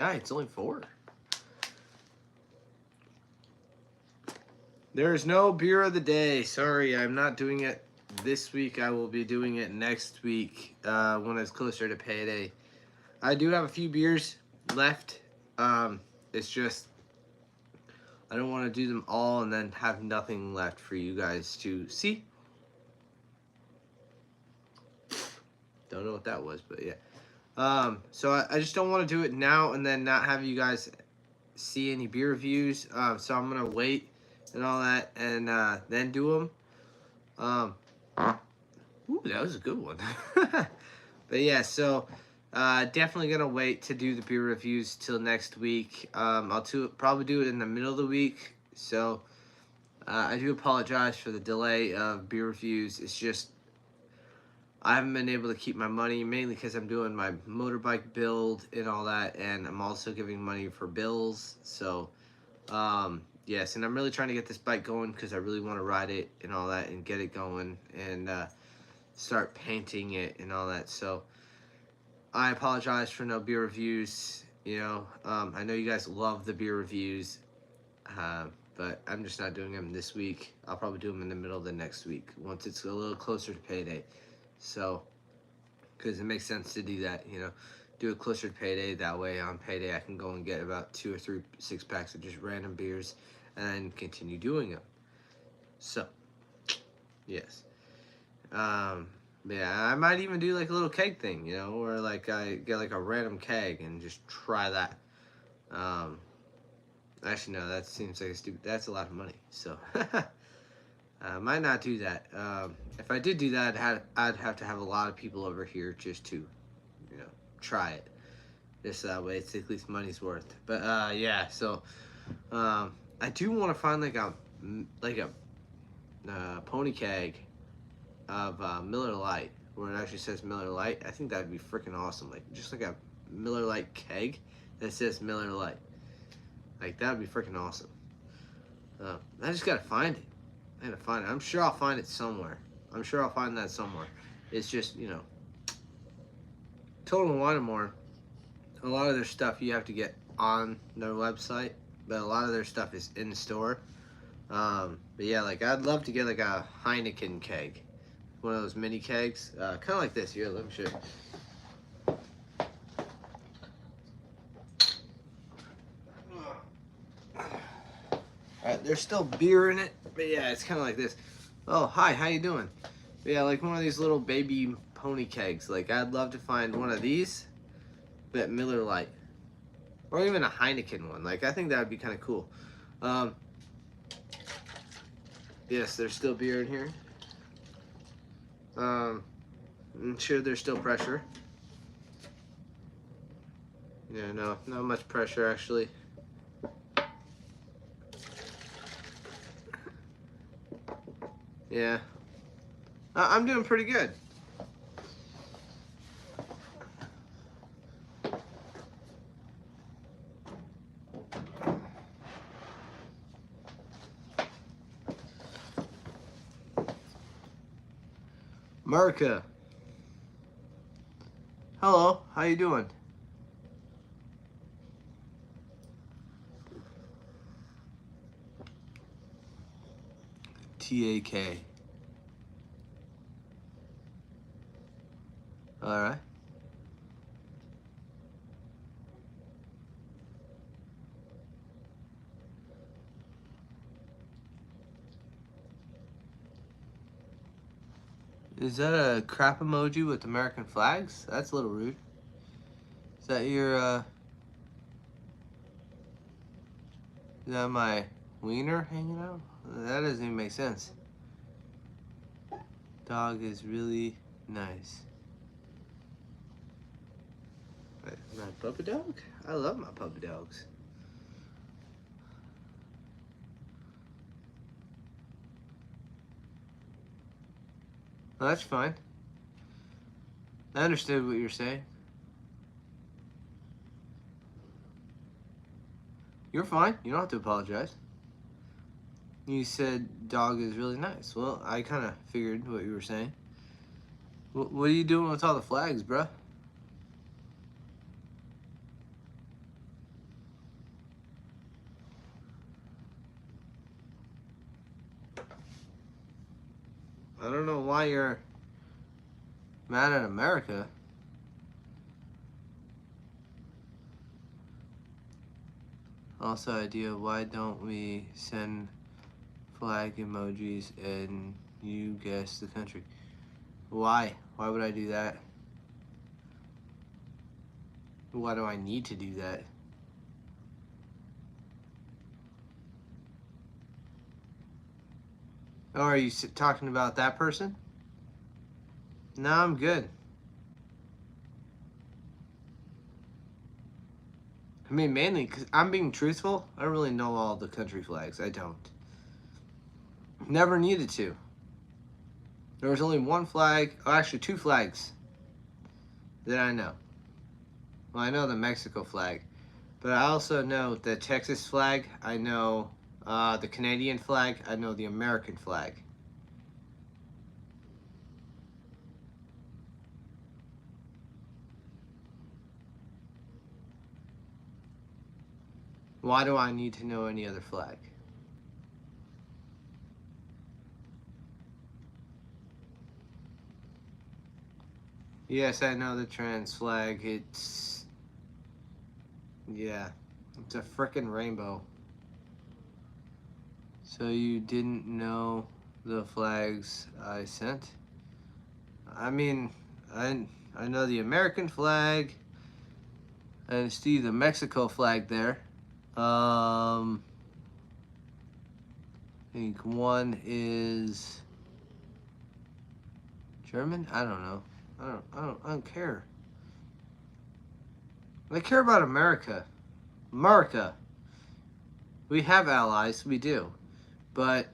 Ah, it's only 4. There's no beer of the day. Sorry, I'm not doing it this week. I will be doing it next week when it's closer to payday. I do have a few beers left. It's just I don't want to do them all and then have nothing left for you guys to see. Don't know what that was, but yeah. So I just don't want to do it now and then not have you guys see any beer reviews. So I'm gonna wait and all that and then do them. Ooh, that was a good one. But yeah, so definitely gonna wait to do the beer reviews till next week. Probably do it in the middle of the week. So I do apologize for the delay of beer reviews. It's just I haven't been able to keep my money, mainly because I'm doing my motorbike build and all that, and I'm also giving money for bills. So, yes, and I'm really trying to get this bike going because I really want to ride it and all that and get it going and start painting it and all that. So, I apologize for no beer reviews. I know you guys love the beer reviews, but I'm just not doing them this week. I'll probably do them in the middle of the next week once it's a little closer to payday. So, because it makes sense to do that, do it closer to payday. That way, on payday, I can go and get about 2 or 3 6-packs of just random beers and then continue doing them. So, yes. Yeah, I might even do like a little keg thing, where like I get like a random keg and just try that. Actually, no, that seems like that's a lot of money. So, I might not do that. If I did do that, I'd have to have a lot of people over here just to, try it. Just that way, it's at least money's worth. But yeah, so I do want to find like a pony keg of Miller Lite, where it actually says Miller Lite. I think that'd be freaking awesome. Like just like a Miller Lite keg that says Miller Lite. Like that'd be freaking awesome. I just gotta find it. I gotta find it. I'm sure I'll find it somewhere. I'm sure I'll find that somewhere. It's just, Total Wine & More, a lot of their stuff you have to get on their website, but a lot of their stuff is in store. But yeah, like I'd love to get like a Heineken keg, one of those mini kegs, kind of like this. Here, let me show you. Alright, there's still beer in it, but yeah, it's kind of like this. Oh, hi, how you doing? But yeah, like one of these little baby pony kegs. Like I'd love to find one of these, but Miller Lite, or even a Heineken one. Like I think that would be kind of cool. Yes, there's still beer in here. I'm sure there's still pressure. Yeah, no, not much pressure actually. Yeah, I'm doing pretty good. America. Hello, how you doing? TAK. Alright. Is that a crap emoji with American flags? That's a little rude. Is that your, is that my wiener hanging out? That doesn't even make sense. Dog is really nice. My puppy dog? I love my puppy dogs. Well, that's fine. I understood what you're saying. You're fine. You don't have to apologize. You said dog is really nice. Well, I kind of figured what you were saying. What are you doing with all the flags, bruh? I don't know why you're mad at America. Also, idea, why don't we send flag emojis and you guess the country? Why? Why would I do that? Why do I need to do that? Oh, are you talking about that person? No, I'm good. I mean, mainly because I'm being truthful. I don't really know all the country flags. I don't. Never needed to. There was only one flag, oh, actually two flags that I know. Well, I know the Mexico flag, but I also know the Texas flag. I know the Canadian flag. I know the American flag. Why do I need to know any other flag? Yes, I know the trans flag. Yeah, it's a frickin' rainbow. So you didn't know the flags I sent? I mean, I know the American flag. I see the Mexico flag there. I think one is German. I don't know. I don't care. I care about America. America. We have allies. We do. But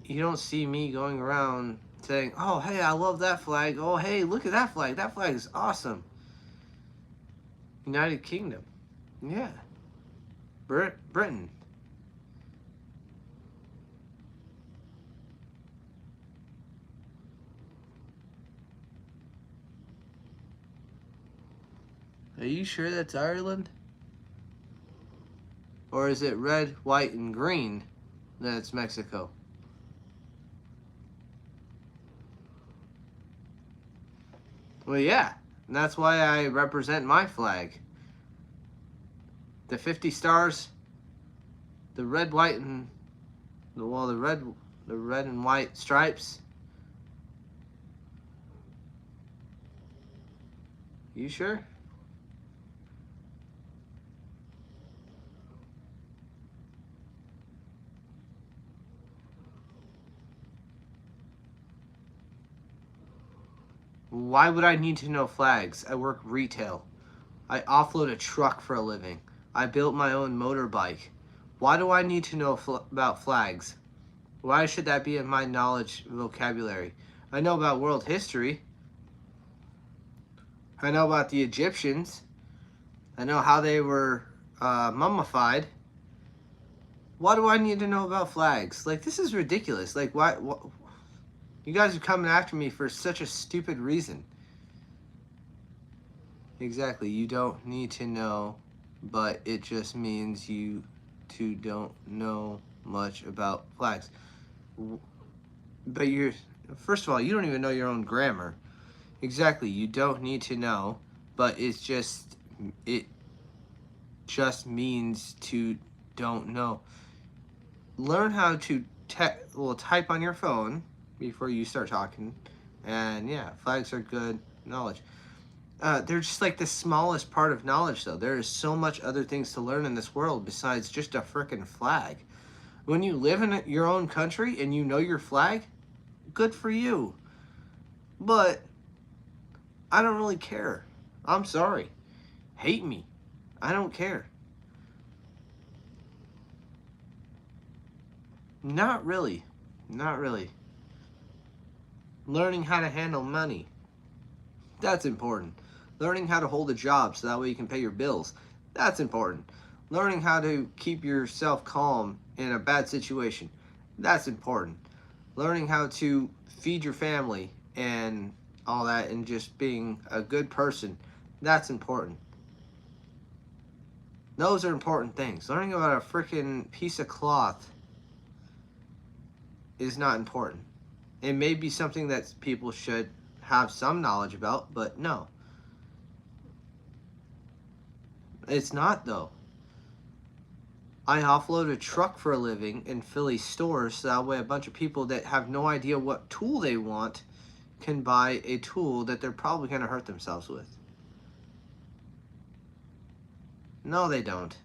you don't see me going around saying, "Oh, hey, I love that flag. Oh, hey, look at that flag. That flag is awesome." United Kingdom. Yeah. Britain. Are you sure that's Ireland? Or is it red, white, and green? Then it's Mexico. Well, yeah. And that's why I represent my flag. The 50 stars, the red, white, and the red and white stripes. You sure? Why would I need to know flags? I work retail. I offload a truck for a living. I built my own motorbike. Why do I need to know about flags? Why should that be in my knowledge vocabulary? I know about world history. I know about the Egyptians. I know how they were mummified. Why do I need to know about flags? Like, this is ridiculous. Like, why you guys are coming after me for such a stupid reason. Exactly. You don't need to know, but it just means you two don't know much about flags. But first of all, you don't even know your own grammar. Exactly. You don't need to know, but it just means to don't know. Learn how to type on your phone before you start talking. And yeah, flags are good knowledge. They're just like the smallest part of knowledge, though. There is so much other things to learn in this world besides just a frickin' flag. When you live in your own country and you know your flag, good for you. But I don't really care. I'm sorry. Hate me. I don't care. Not really. Not really. Learning how to handle money. That's important. Learning how to hold a job so that way you can pay your bills. That's important. Learning how to keep yourself calm in a bad situation. That's important. Learning how to feed your family and all that and just being a good person. That's important. Those are important things. Learning about a freaking piece of cloth is not important. It may be something that people should have some knowledge about, but no. It's not, though. I offload a truck for a living in Philly stores, so that way a bunch of people that have no idea what tool they want can buy a tool that they're probably going to hurt themselves with. No, they don't.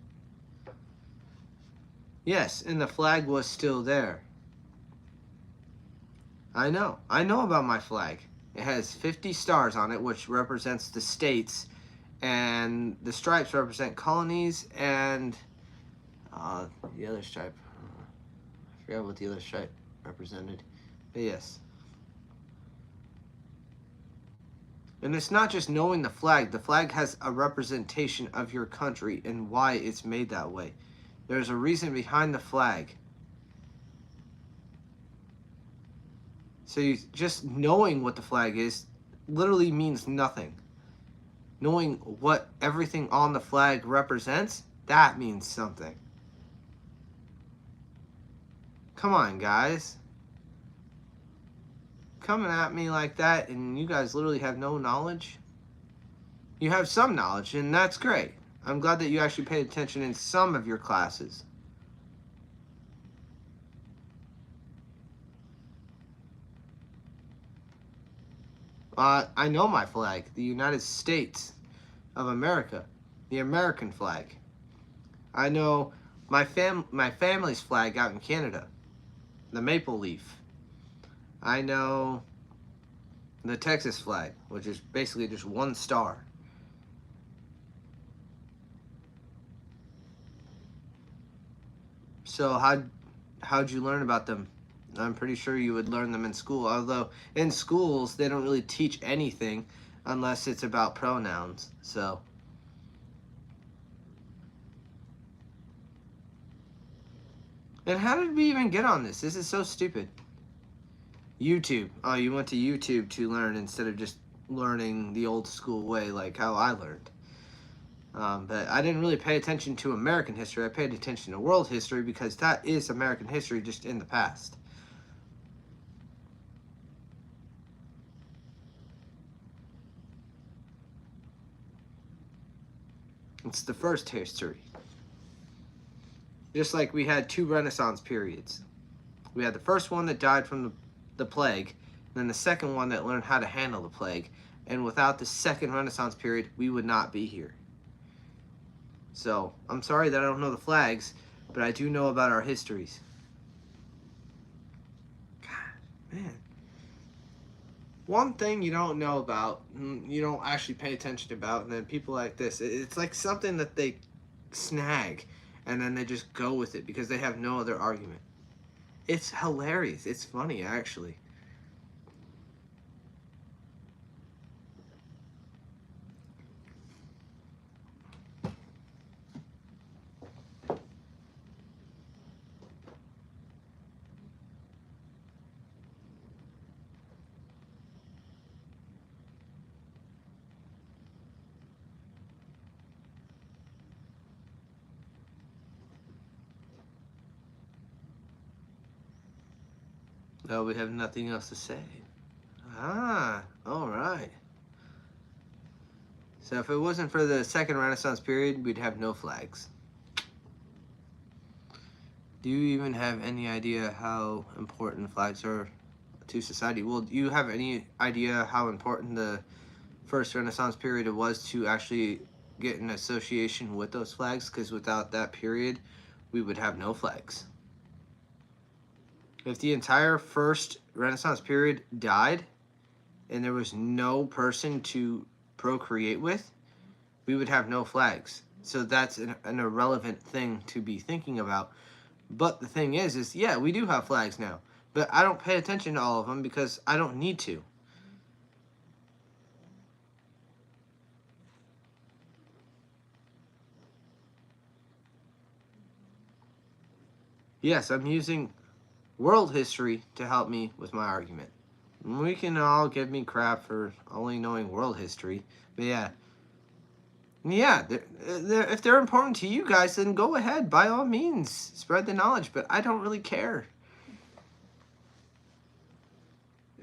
Yes, and the flag was still there. I know about my flag. It has 50 stars on it, which represents the states, and the stripes represent colonies, and the other stripe, I forgot what the other stripe represented, but yes. And it's not just knowing the flag has a representation of your country and why it's made that way. There's a reason behind the flag. So just knowing what the flag is literally means nothing. Knowing what everything on the flag represents, that means something. Come on, guys. Coming at me like that and you guys literally have no knowledge? You have some knowledge, and that's great. I'm glad that you actually paid attention in some of your classes. I know my flag, the United States of America, the American flag. I know my family's flag out in Canada, the maple leaf. I know the Texas flag, which is basically just one star. So how'd you learn about them? I'm pretty sure you would learn them in school, although in schools they don't really teach anything unless it's about pronouns. So and how did we even get on this? This is so stupid. YouTube. Oh, you went to YouTube to learn instead of just learning the old school way like how I learned. But I didn't really pay attention to American history. I paid attention to world history because that is American history just in the past. It's the first history. Just like we had 2 Renaissance periods. We had the first one that died from the plague, and then the second one that learned how to handle the plague. And without the second Renaissance period, we would not be here. So, I'm sorry that I don't know the flags, but I do know about our histories. God, man. One thing you don't know about, you don't actually pay attention about, and then people like this, it's like something that they snag, and then they just go with it because they have no other argument. It's hilarious. It's funny, actually. Oh, we have nothing else to say. Ah, all right. So if it wasn't for the second Renaissance period, we'd have no flags. Do you even have any idea how important flags are to society? Well, do you have any idea how important the first Renaissance period was to actually get an association with those flags? Because without that period, we would have no flags. If the entire first Renaissance period died and there was no person to procreate with, we would have no flags. So that's an irrelevant thing to be thinking about. But the thing is yeah, we do have flags now. But I don't pay attention to all of them because I don't need to. Yes, I'm using world history to help me with my argument. We can all give me crap for only knowing world history, but yeah, if they're important to you guys, then go ahead, by all means, spread the knowledge, but I don't really care.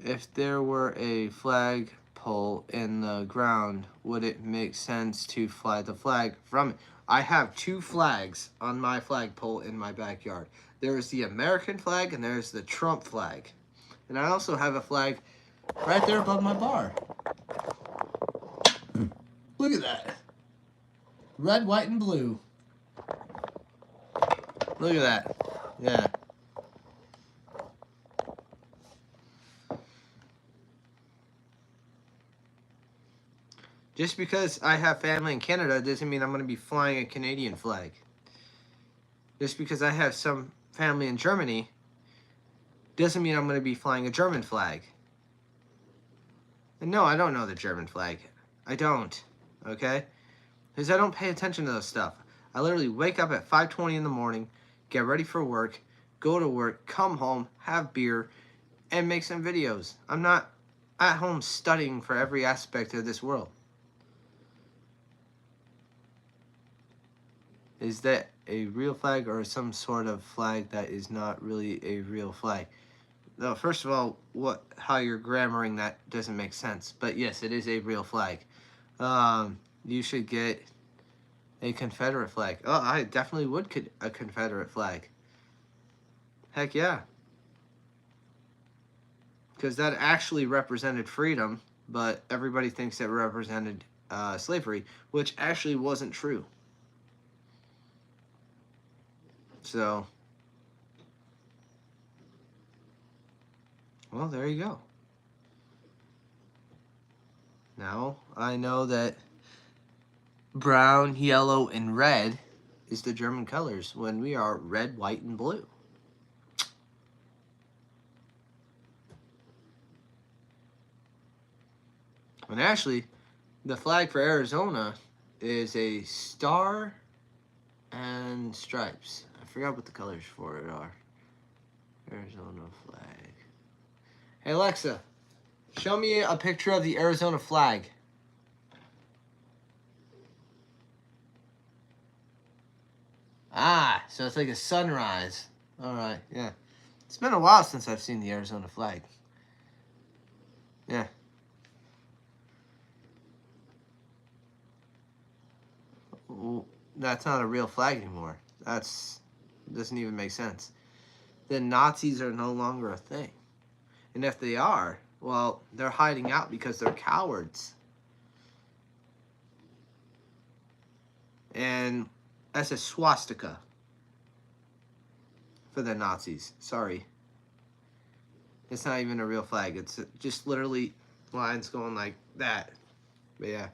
If there were a flag pole in the ground, would it make sense to fly the flag from it? I have 2 flags on my flagpole in my backyard. There's the American flag and there's the Trump flag. And I also have a flag right there above my bar. Look at that. Red, white, and blue. Look at that. Yeah. Just because I have family in Canada doesn't mean I'm going to be flying a Canadian flag. Just because I have some family in Germany doesn't mean I'm going to be flying a German flag. And no, I don't know the German flag. I don't. Okay? Because I don't pay attention to this stuff. I literally wake up at 5:20 in the morning, get ready for work, go to work, come home, have beer, and make some videos. I'm not at home studying for every aspect of this world. Is that a real flag or some sort of flag that is not really a real flag? No, first of all, how you're grammaring that doesn't make sense. But yes, it is a real flag. You should get a Confederate flag. Oh, I definitely would get a Confederate flag. Heck yeah. Because that actually represented freedom, but everybody thinks it represented slavery, which actually wasn't true. So, well, there you go. Now I know that brown, yellow, and red is the German colors when we are red, white, and blue. And actually, the flag for Arizona is a star and stripes. I forgot what the colors for it are. Arizona flag. Hey Alexa, show me a picture of the Arizona flag. Ah, so it's like a sunrise. Alright, yeah. It's been a while since I've seen the Arizona flag. Yeah. Well, that's not a real flag anymore. Doesn't even make sense. The Nazis are no longer a thing. And if they are, well, they're hiding out because they're cowards. And that's a swastika for the Nazis. Sorry. It's not even a real flag. It's just literally lines going like that. But yeah.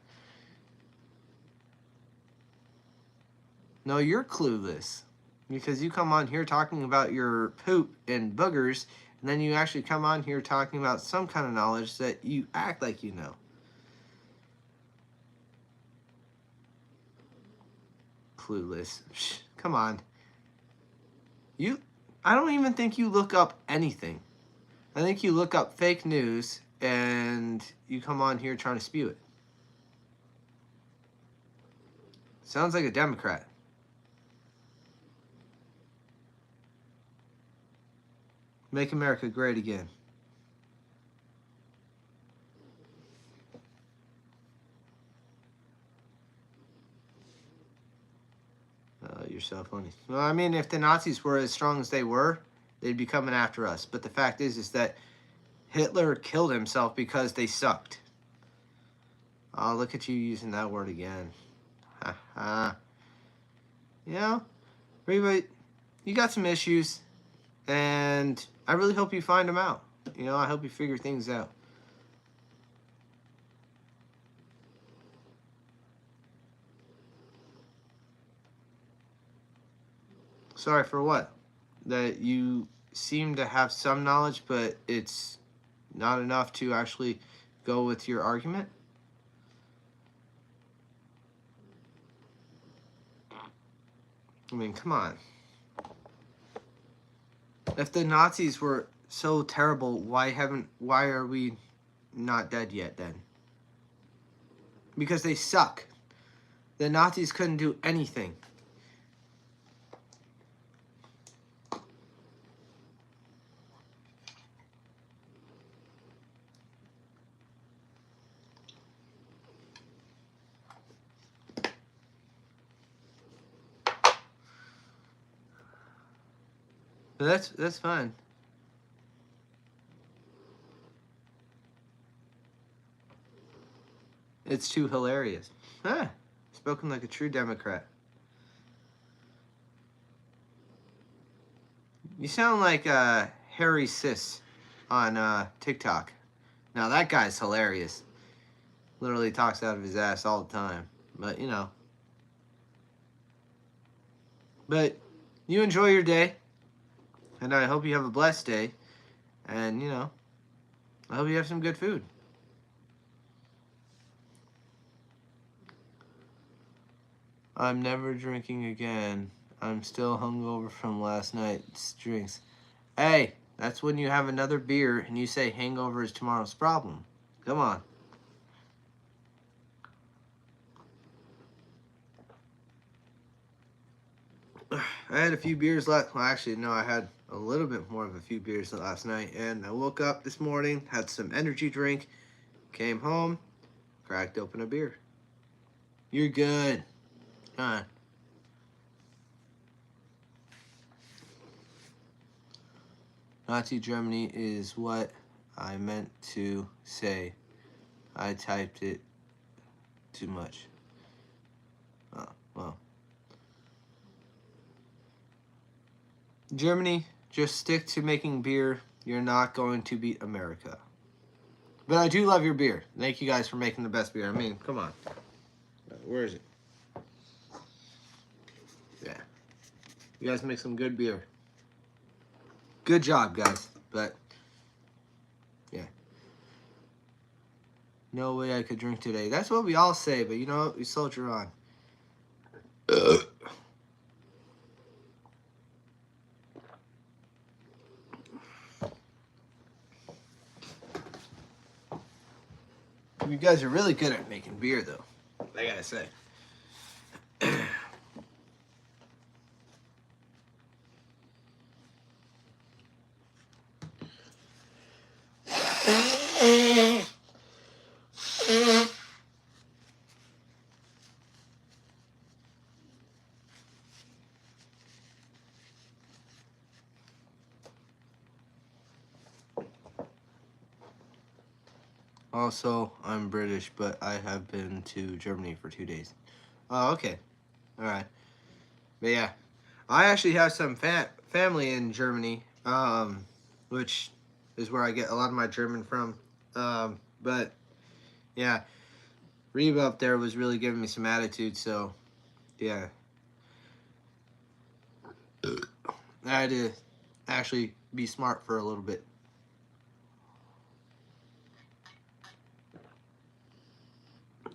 No, you're clueless. Because you come on here talking about your poop and boogers, and then you actually come on here talking about some kind of knowledge that you act like you know. Clueless. Psh, come on. I don't even think you look up anything. I think you look up fake news and you come on here trying to spew it. Sounds like a Democrat. Make America great again. You're so funny. Well, I mean, if the Nazis were as strong as they were, they'd be coming after us. But the fact is that Hitler killed himself because they sucked. Oh, look at you using that word again. Ha ha. You know, everybody, you got some issues, and I really hope you find them out. You know, I hope you figure things out. Sorry for what? That you seem to have some knowledge, but it's not enough to actually go with your argument? I mean, come on. If the Nazis were so terrible, why are we not dead yet then? Because they suck. The Nazis couldn't do anything. But that's fine. It's too hilarious. Huh. Spoken like a true Democrat. You sound like Harry Sis on TikTok. Now that guy's hilarious. Literally talks out of his ass all the time. But you know. But you enjoy your day. And I hope you have a blessed day. And you know, I hope you have some good food. I'm never drinking again. I'm still hungover from last night's drinks. Hey, that's when you have another beer and you say hangover is tomorrow's problem. Come on. I had a few beers last. Well, actually, no, I had a little bit more of a few beers last night, and I woke up this morning, had some energy drink, came home, cracked open a beer. You're good. Nazi Germany is what I meant to say. I typed it too much. Oh, well. Germany, just stick to making beer. You're not going to beat America. But I do love your beer. Thank you guys for making the best beer. I mean, come on. Where is it? Yeah. You guys make some good beer. Good job, guys. But, yeah. No way I could drink today. That's what we all say, but you know what? We soldier on. You guys are really good at making beer, though. I gotta say. Also, I'm British, but I have been to Germany for 2 days. Oh, okay. Alright. But yeah. I actually have some family in Germany, which is where I get a lot of my German from. But, yeah. Reba up there was really giving me some attitude, so, yeah. I had to actually be smart for a little bit.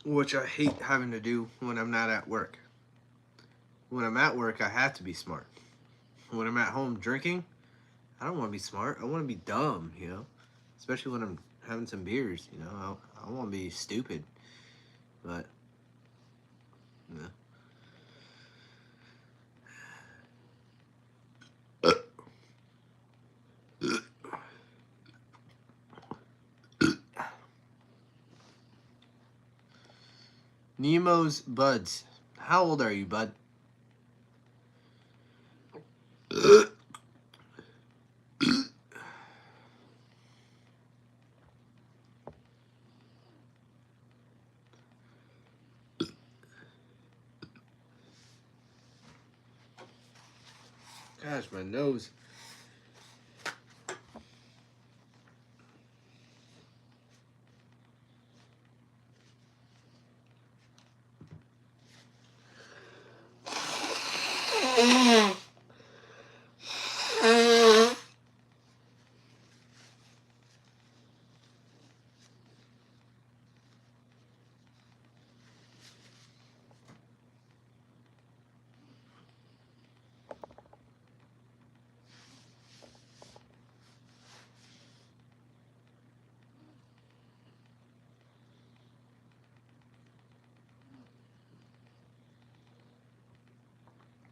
Which I hate having to do when I'm not at work. When I'm at work, I have to be smart. When I'm at home drinking, I don't want to be smart. I want to be dumb, you know? Especially when I'm having some beers, you know? I don't want to be stupid. But, yeah. Nemo's buds. How old are you, bud? Gosh, my nose.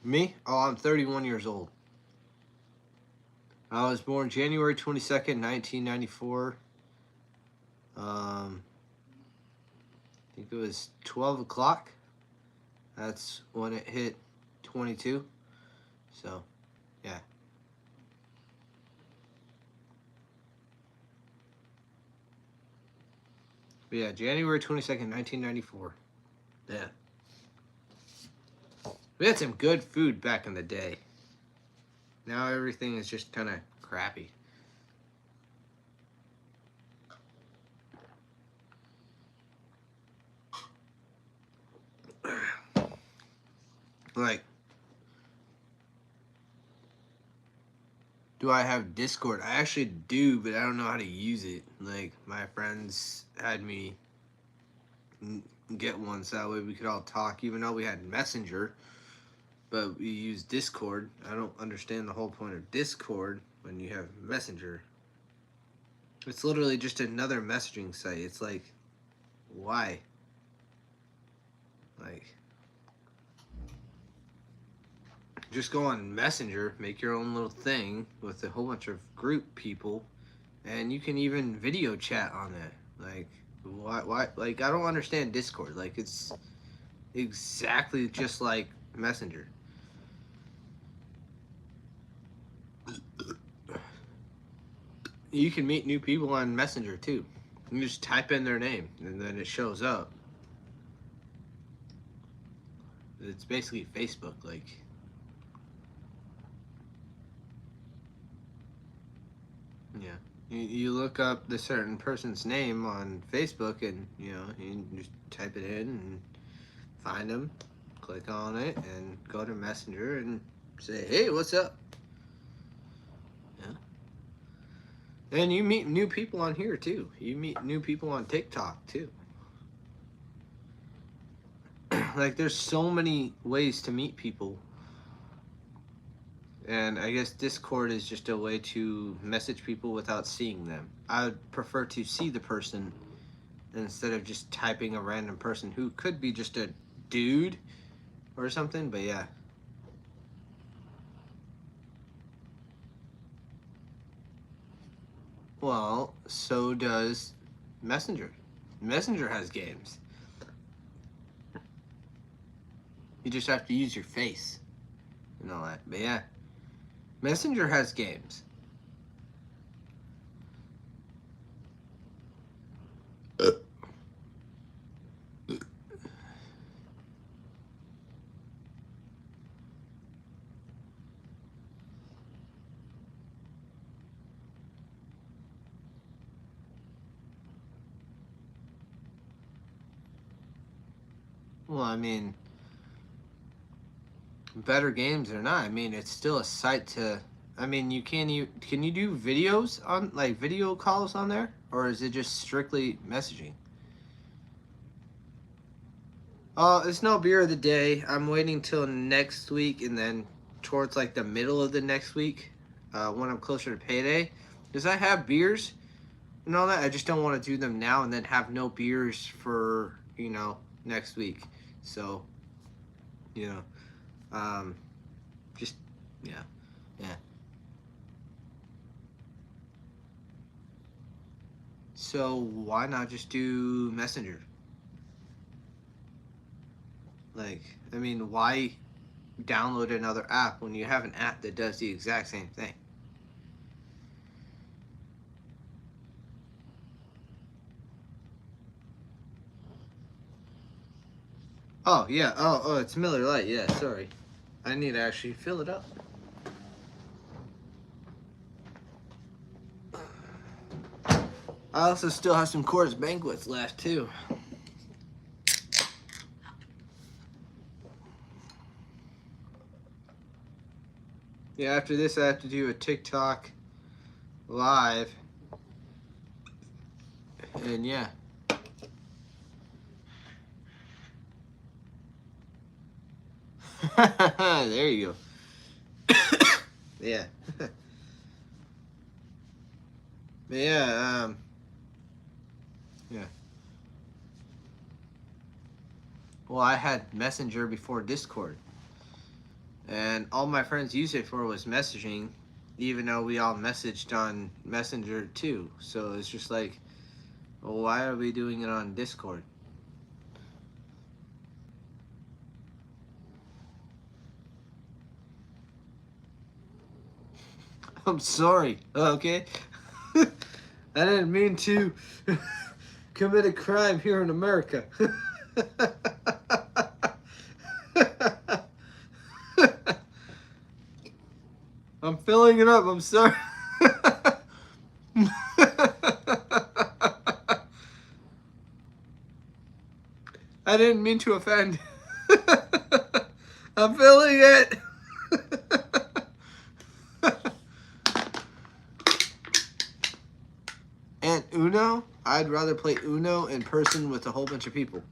Me? Oh, I'm 31 years old. I was born January 22nd, 1994. I think it was 12 o'clock. That's when it hit 22. So, yeah. But yeah, January 22nd, 1994. Yeah. We had some good food back in the day. Now everything is just kind of crappy. Like, do I have Discord? I actually do, but I don't know how to use it. Like, my friends had me get one so that way we could all talk, even though we had Messenger, but we use Discord. I don't understand the whole point of Discord when you have Messenger. It's literally just another messaging site. It's like, why? Like, just go on Messenger, make your own little thing with a whole bunch of group people, and you can even video chat on it. Like, why? Like, I don't understand Discord. Like, it's exactly just like Messenger. You can meet new people on Messenger too. You just type in their name, and then it shows up. It's basically Facebook, like. Yeah. You look up the certain person's name on Facebook, and you just type it in and find them, click on it, and go to Messenger and say, "Hey, what's up?" Yeah. And you meet new people on here too. You meet new people on TikTok too. Like, there's so many ways to meet people. And I guess Discord is just a way to message people without seeing them. I would prefer to see the person instead of just typing a random person who could be just a dude or something, but yeah. Well, so does Messenger. Messenger has games. You just have to use your face and all that. But yeah, Messenger has games. Well, I mean, better games or not, I mean, it's still a site to. I mean, can you do videos on, like, video calls on there, or is it just strictly messaging? Oh, it's no beer of the day. I'm waiting till next week, and then towards like the middle of the next week, when I'm closer to payday, because I have beers and all that. I just don't want to do them now and then have no beers for next week. So, you know, just yeah, yeah. So why not just do Messenger? Like, I mean, why download another app when you have an app that does the exact same thing? Oh yeah. Oh, it's Miller Lite. Yeah, sorry. I need to actually fill it up. I also still have some Coors Banquets left too. Yeah, after this I have to do a TikTok live. And yeah. There you go. Yeah. But yeah, yeah. Well, I had Messenger before Discord. And all my friends used it for was messaging, even though we all messaged on Messenger too. So it's just like, well, why are we doing it on Discord? I'm sorry, okay? I didn't mean to commit a crime here in America. I'm filling it up. I'm sorry. I didn't mean to offend. I'm filling it. And Uno, I'd rather play Uno in person with a whole bunch of people.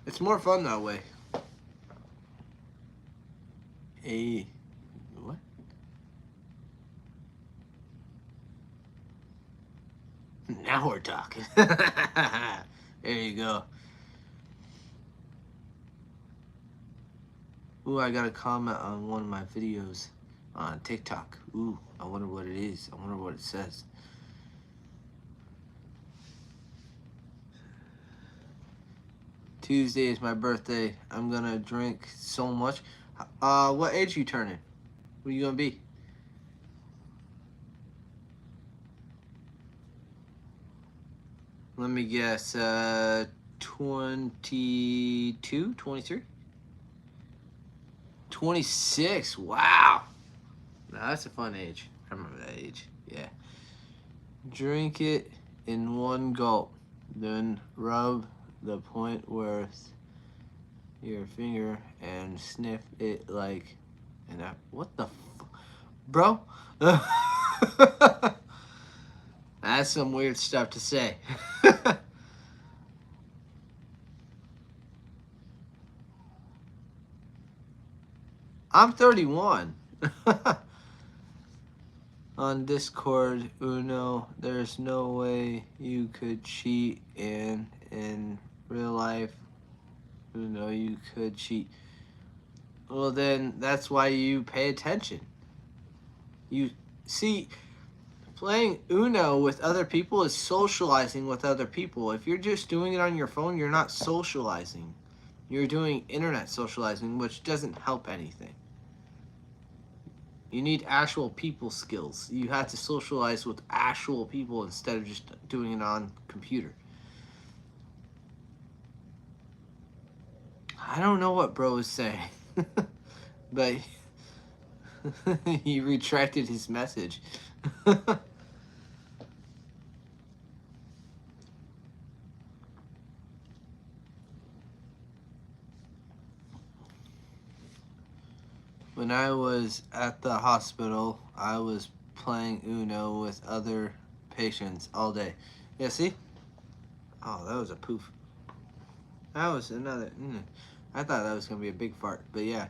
It's more fun that way. Hey, what? Now we're talking. There you go. Ooh, I got a comment on one of my videos on TikTok. Ooh, I wonder what it is. I wonder what it says. Tuesday is my birthday. I'm gonna drink so much. What age are you turning? What are you gonna be? Let me guess, 22, 23? 26, wow. Now that's a fun age. I remember that age, yeah. Drink it in one gulp, then rub the point with your finger and sniff it like an apple. What the bro? That's some weird stuff to say. I'm 31. On Discord, Uno, there's no way you could cheat, and in real life, Uno, you could cheat. Well, then that's why you pay attention. You see, playing Uno with other people is socializing with other people. If you're just doing it on your phone, you're not socializing. You're doing internet socializing, which doesn't help anything. You need actual people skills. You have to socialize with actual people instead of just doing it on computer. I don't know what bro is saying, but he retracted his message. When I was at the hospital, I was playing Uno with other patients all day. Yeah, see? Oh, that was a poof. That was another. I thought that was going to be a big fart, but yeah.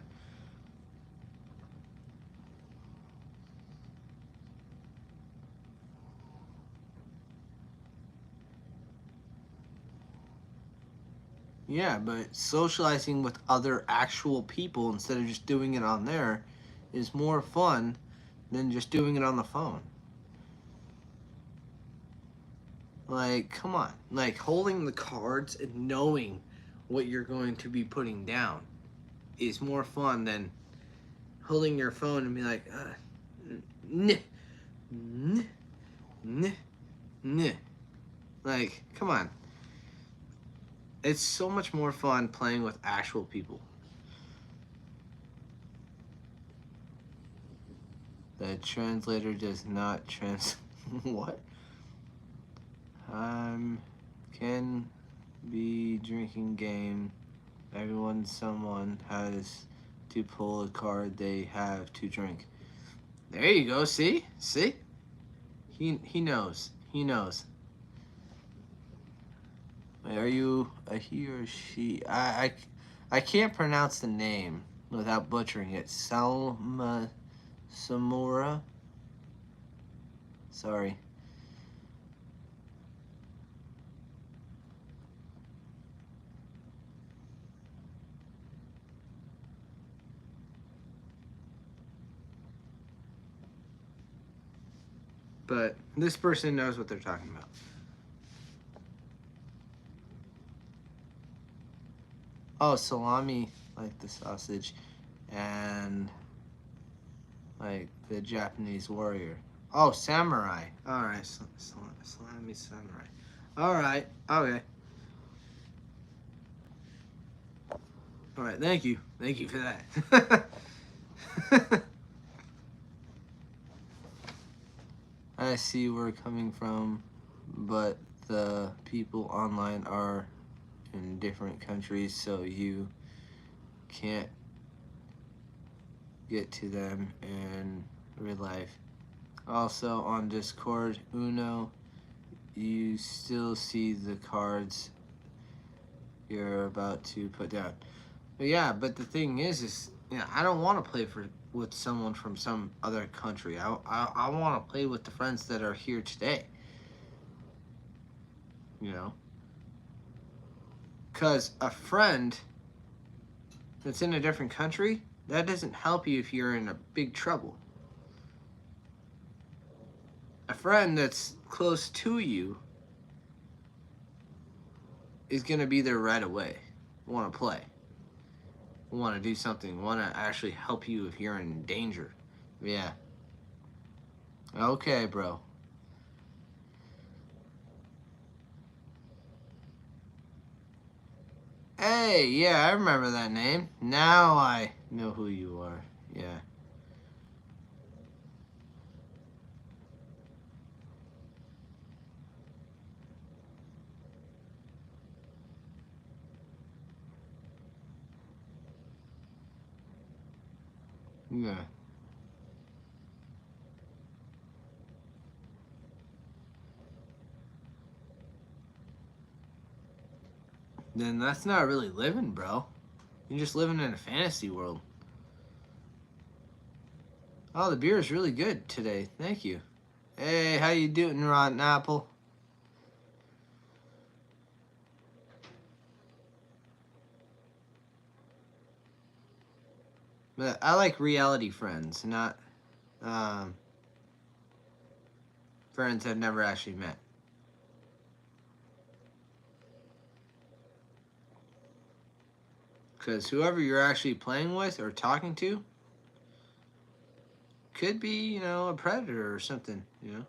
Yeah, but socializing with other actual people instead of just doing it on there is more fun than just doing it on the phone. Like, come on. Like, holding the cards and knowing what you're going to be putting down is more fun than holding your phone and be like, like, come on. It's so much more fun playing with actual people. The translator does not what? Can be drinking game. Someone has to pull a card they have to drink. There you go. See? He knows. He knows. Are you a he or she? I can't pronounce the name without butchering it. Salma Samura. Sorry. But this person knows what they're talking about. Oh, salami, like the sausage, and like the Japanese warrior. Oh, samurai. All right, salami samurai. All right. Okay. All right. Thank you. Thank you for that. I see where we're coming from, but the people online are in different countries, so you can't get to them in real life. Also on Discord, Uno, you still see the cards you're about to put down. But yeah, but the thing is, I don't want to play with someone from some other country. I want to play with the friends that are here today. You know, because a friend that's in a different country, that doesn't help you if you're in a big trouble. A friend that's close to you is gonna be there right away. Want to play, want to do something, want to actually help you if you're in danger. Yeah. Okay, bro. Hey, yeah, I remember that name. Now I know who you are. Yeah. Yeah. Then that's not really living, bro. You're just living in a fantasy world. Oh, the beer is really good today. Thank you. Hey, how you doing, Rotten Apple? But I like reality friends, not um, friends I've never actually met. Because whoever you're actually playing with or talking to could be, a predator or something. Yeah.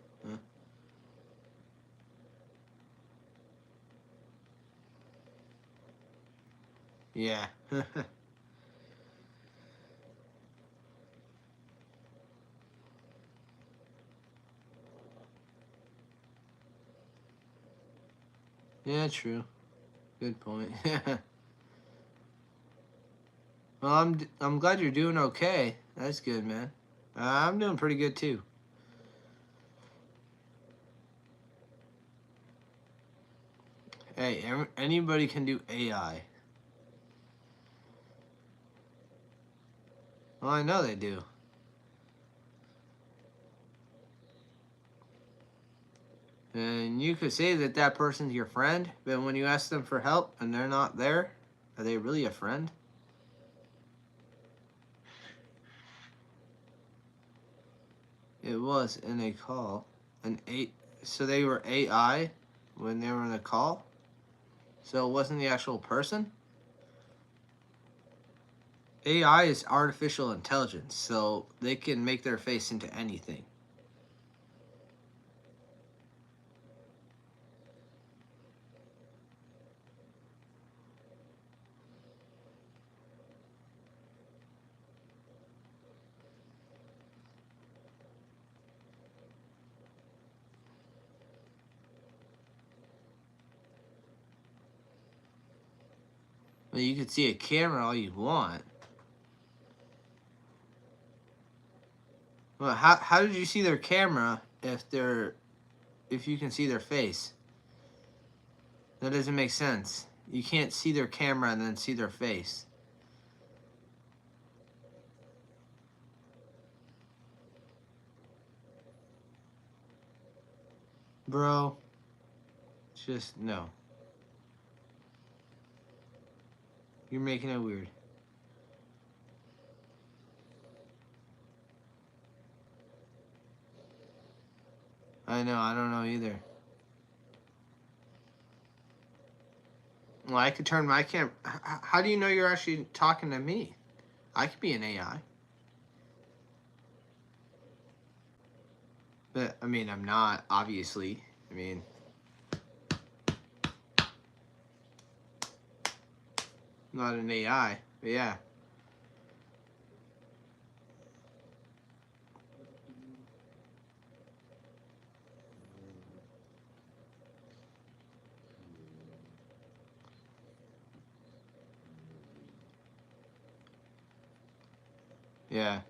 Yeah, true. Good point. Well, I'm glad you're doing okay. That's good, man. I'm doing pretty good too. Hey, anybody can do AI. Well, I know they do. And you could say that that person's your friend, but when you ask them for help and they're not there, are they really a friend? It was in a call. So they were AI when they were in a call? So it wasn't the actual person? AI is artificial intelligence, so they can make their face into anything. Well, you can see a camera all you want. Well, how did you see their camera if you can see their face? That doesn't make sense. You can't see their camera and then see their face. Bro, just no. You're making it weird. I know, I don't know either. Well, I could turn my cam. How do you know you're actually talking to me? I could be an AI. But, I mean, I'm not, obviously. I mean, not an AI, but yeah. Yeah.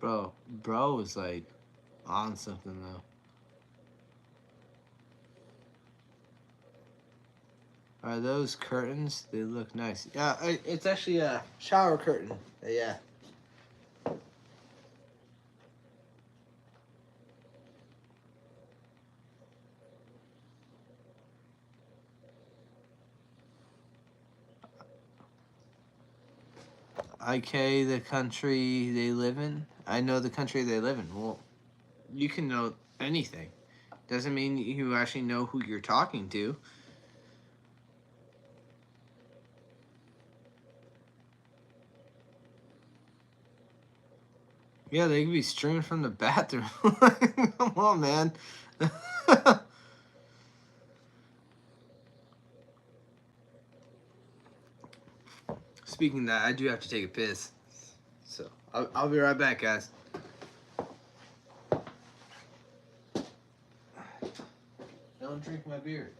Bro is like on something though. Are those curtains? They look nice. Yeah, it's actually a shower curtain. Yeah. IK, the country they live in. I know the country they live in. Well, you can know anything. Doesn't mean you actually know who you're talking to. Yeah, they could be streaming from the bathroom. Come on, man. Speaking of that, I do have to take a piss. So I'll be right back, guys. Don't drink my beer.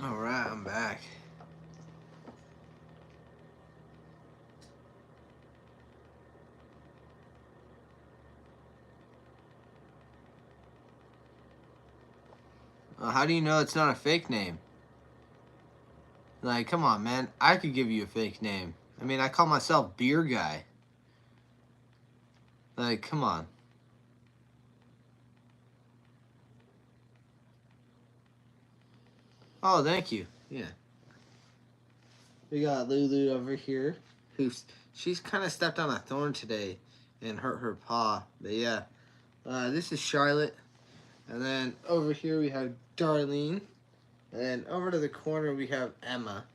All right, I'm back. How do you know it's not a fake name? Like, come on, man. I could give you a fake name. I mean, I call myself Beer Guy. Like, come on. Oh, thank you. Yeah. We got Lulu over here, who's she's kind of stepped on a thorn today and hurt her paw. But yeah, this is Charlotte, and then over here we have Darlene, and then over to the corner we have Emma.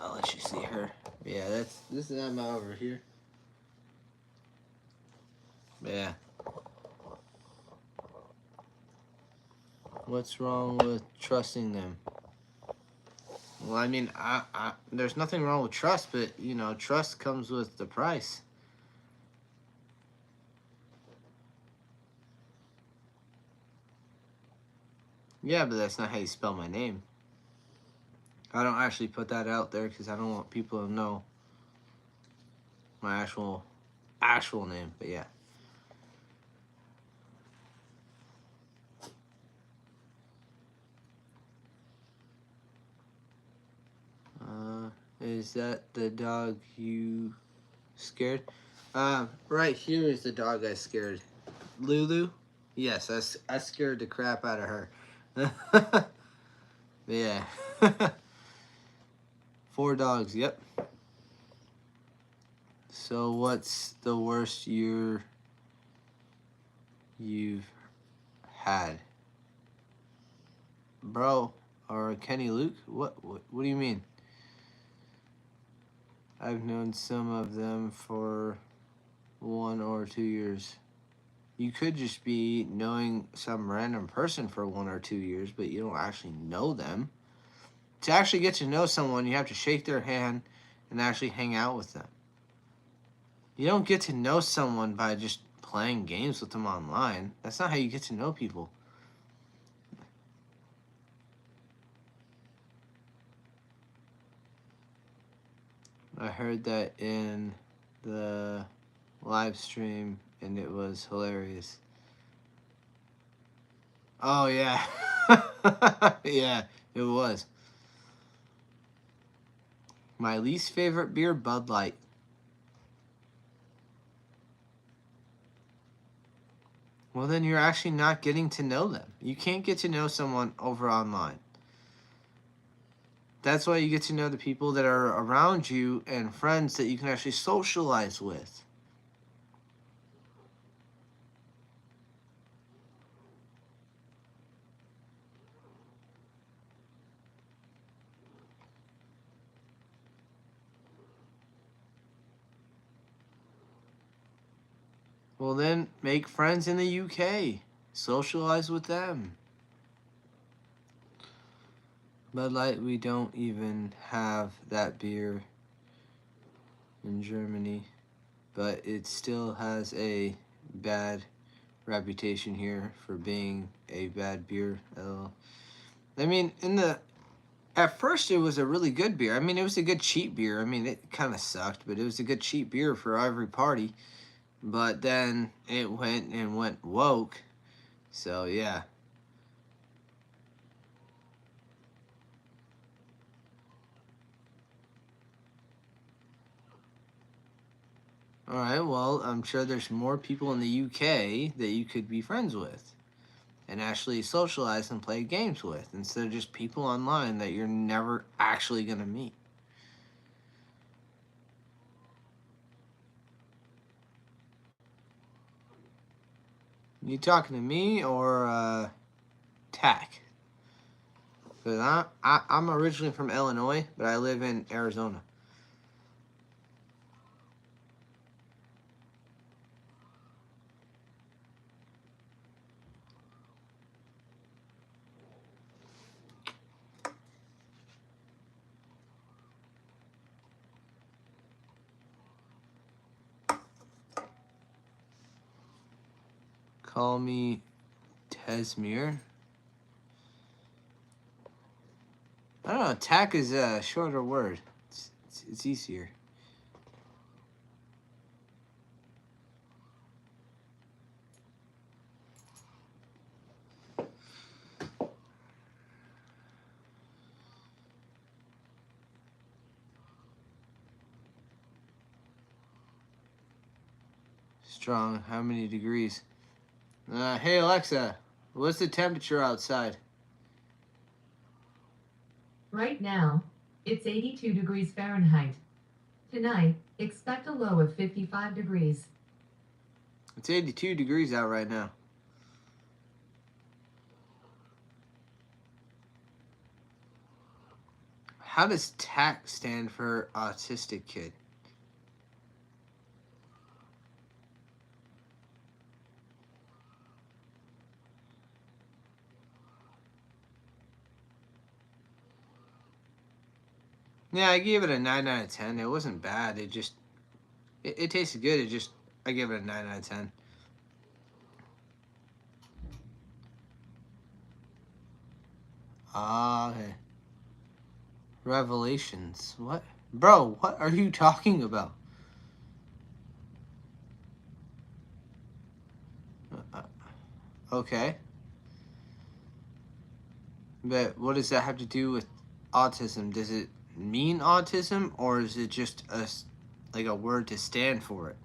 I'll let you see her. Yeah, this is Emma over here. Yeah. What's wrong with trusting them? Well, I mean, there's nothing wrong with trust, but you know, trust comes with the price. Yeah, but that's not how you spell my name. I don't actually put that out there because I don't want people to know my actual name. But yeah. Is that the dog you scared? Right here is the dog I scared. Lulu. Yes, I scared the crap out of her. Yeah. 4 dogs, yep. So what's the worst year you've had? Bro, or Kenny Luke? What do you mean? I've known some of them for 1 or 2 years. You could just be knowing some random person for 1 or 2 years, but you don't actually know them. To actually get to know someone, you have to shake their hand and actually hang out with them. You don't get to know someone by just playing games with them online. That's not how you get to know people. I heard that in the live stream and it was hilarious. Oh, yeah. Yeah, it was. My least favorite beer, Bud Light. Well, then you're actually not getting to know them. You can't get to know someone over online. That's why you get to know the people that are around you and friends that you can actually socialize with. Well, then make friends in the UK. Socialize with them. Bud Light, we don't even have that beer in Germany, but it still has a bad reputation here for being a bad beer. I mean, at first it was a really good beer. I mean, it was a good cheap beer. I mean, it kind of sucked, but it was a good cheap beer for every party. But then it went woke. So yeah. All right. Well, I'm sure there's more people in the UK that you could be friends with and actually socialize and play games with instead of just people online that you're never actually gonna meet. You talking to me or Tack? Because I'm originally from Illinois, but I live in Arizona. Call me Tesmir. I don't know. Tack is a shorter word. It's easier. Strong. How many degrees? Hey Alexa, what's the temperature outside? Right now, it's 82 degrees Fahrenheit. Tonight, expect a low of 55 degrees. It's 82 degrees out right now. How does TAC stand for autistic kid? Yeah, I gave it a 9 out of 10. It wasn't bad. It tasted good. I gave it a 9 out of 10. Ah, okay. Revelations. What? Bro, what are you talking about? Uh, okay. But what does that have to do with autism? Does it mean autism or is it just like a word to stand for it?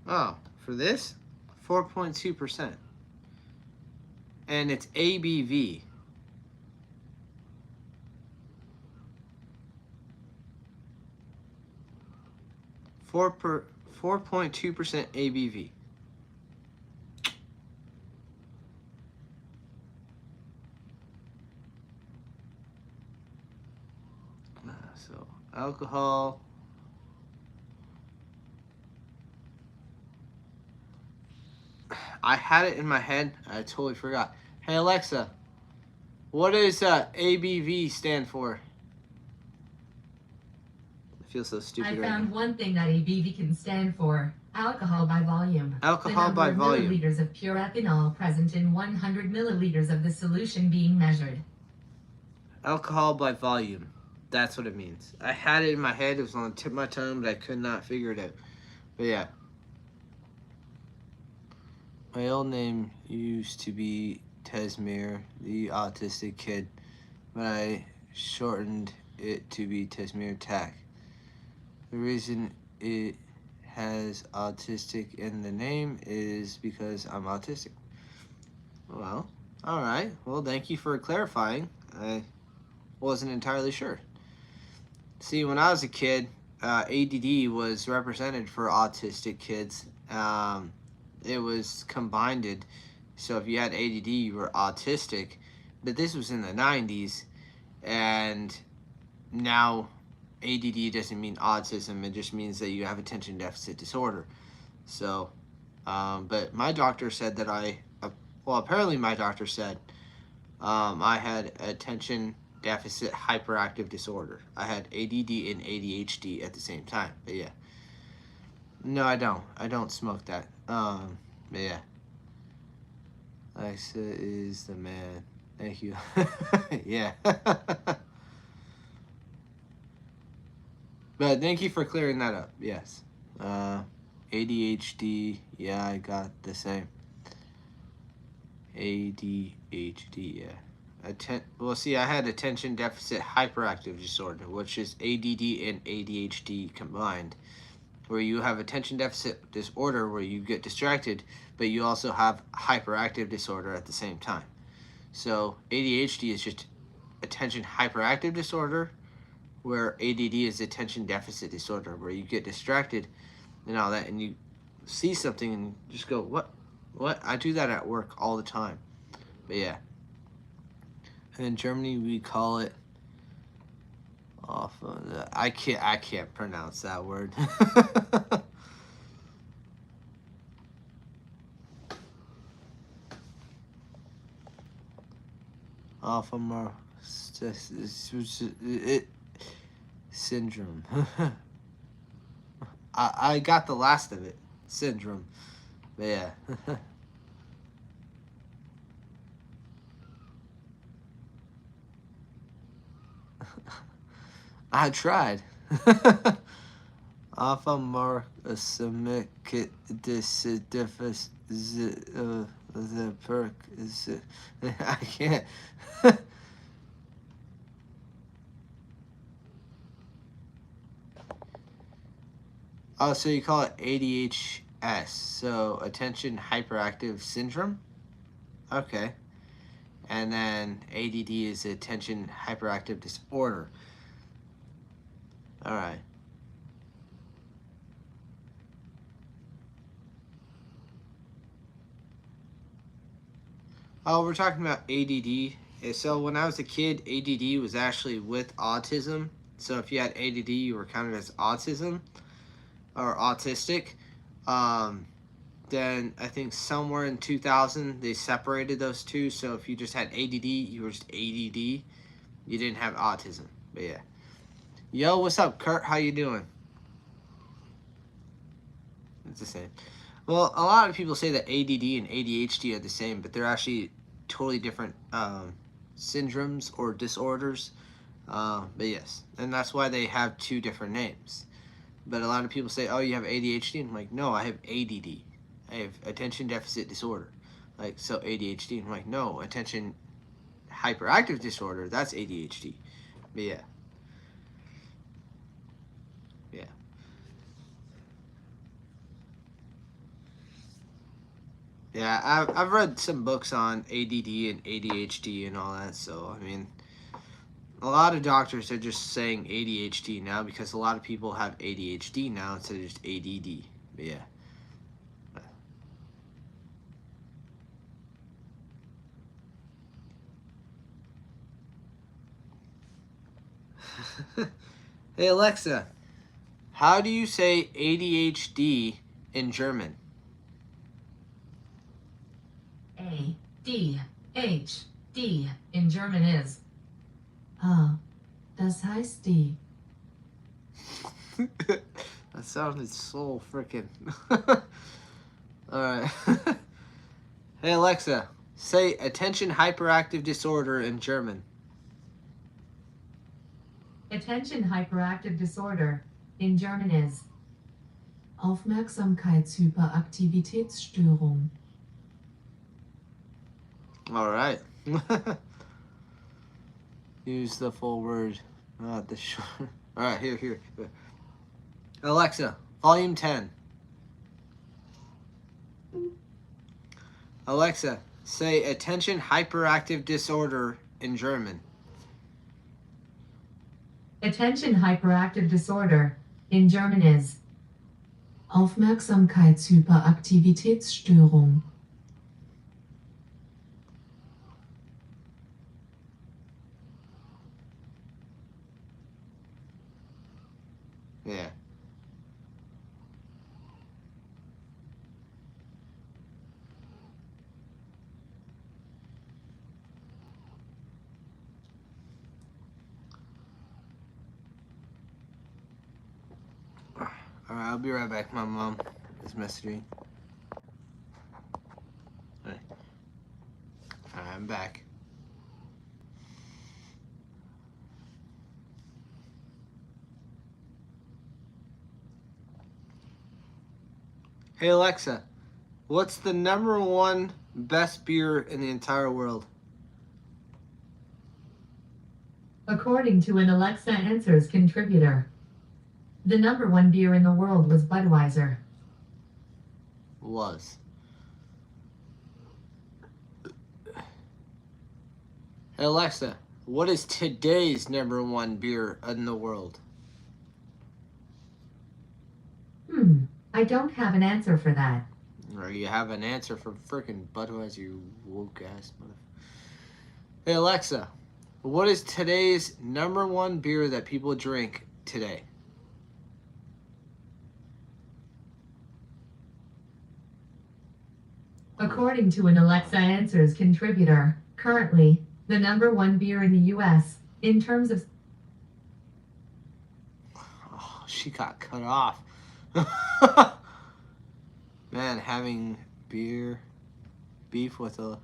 Oh, for this, 4.2%, and it's ABV. 4.2% ABV. So alcohol. I had it in my head. I totally forgot. Hey Alexa, what does ABV stand for? I feel so stupid I right found now. one thing that ABV can stand for: alcohol by volume. Alcohol the by number of volume. milliliters of pure ethanol present in 100 milliliters of the solution being measured. Alcohol by volume. That's what it means. I had it in my head. It was on the tip of my tongue, but I could not figure it out. But yeah. My old name used to be Tesmir, the autistic kid, but I shortened it to be Tesmir Tack. The reason it has autistic in the name is because I'm autistic. Well, alright. Well, thank you for clarifying. I wasn't entirely sure. See, when I was a kid, ADD was represented for autistic kids. It was combined. So if you had ADD, you were autistic. But this was in the 90s, and now ADD doesn't mean autism. It just means that you have attention deficit disorder. So, but my doctor said that apparently my doctor said I had attention deficit hyperactive disorder. I had ADD and ADHD at the same time. But yeah. No, I don't. I don't smoke that. But yeah. Alexa is the man. Thank you. Yeah. But thank you for clearing that up. Yes. ADHD. Yeah, I got the same. ADHD. Yeah. Well, see, I had attention deficit hyperactive disorder, which is ADD and ADHD combined, where you have attention deficit disorder where you get distracted, but you also have hyperactive disorder at the same time. So ADHD is just attention hyperactive disorder, where ADD is attention deficit disorder, where you get distracted and all that, and you see something and just go, what? I do that at work all the time. But yeah. And in Germany, we call it I can't pronounce that word. Syndrome. I got the last of it. Syndrome. But yeah. I tried. Alpha-mark-semic the perk is I can't. Oh, so you call it ADHS, so attention hyperactive syndrome? Okay. And then ADD is attention hyperactive disorder. All right. Oh, we're talking about ADD. So when I was a kid, ADD was actually with autism. So if you had ADD, you were counted as autism or autistic. Then I think somewhere in 2000 they separated those two. So if you just had ADD, you were just ADD. You didn't have autism. But yeah. Yo, what's up, Kurt? How you doing? It's the same. Well, a lot of people say that ADD and ADHD are the same, but they're actually totally different syndromes or disorders. But yes, and that's why they have two different names. But a lot of people say, "Oh, you have ADHD," and I'm like, "No, I have ADD. I have attention deficit disorder." Like, so ADHD, and I'm like, "No, attention hyperactive disorder. That's ADHD." But yeah. Yeah. Yeah, I've read some books on ADD and ADHD and all that. So I mean, a lot of doctors are just saying ADHD now because a lot of people have ADHD now instead of just ADD. But yeah. Hey Alexa, how do you say ADHD in German? A D H D in German is das heißt die. That sounded so freaking. Alright. Hey Alexa, say attention hyperactive disorder in German. Attention hyperactive disorder in German is Aufmerksamkeitshyperaktivitätsstörung. Alright. Use the full word, not the short. Alright, here. Alexa, volume 10. Alexa, say attention hyperactive disorder in German. Attention hyperactive disorder in German is Aufmerksamkeitshyperaktivitätsstörung. Yeah. Alright, I'll be right back. My mom is messaging. Alright, I'm back. Hey Alexa, what's the number one best beer in the entire world? According to an Alexa Answers contributor, the number one beer in the world was Budweiser. Was. Hey Alexa, what is today's number one beer in the world? I don't have an answer for that. Or you have an answer for frickin' Budweiser, you woke ass motherfucker. Hey Alexa, what is today's number one beer that people drink today? According to an Alexa Answers contributor, currently, the number one beer in the U.S., in terms of... Oh, she got cut off. Man, having beef with a...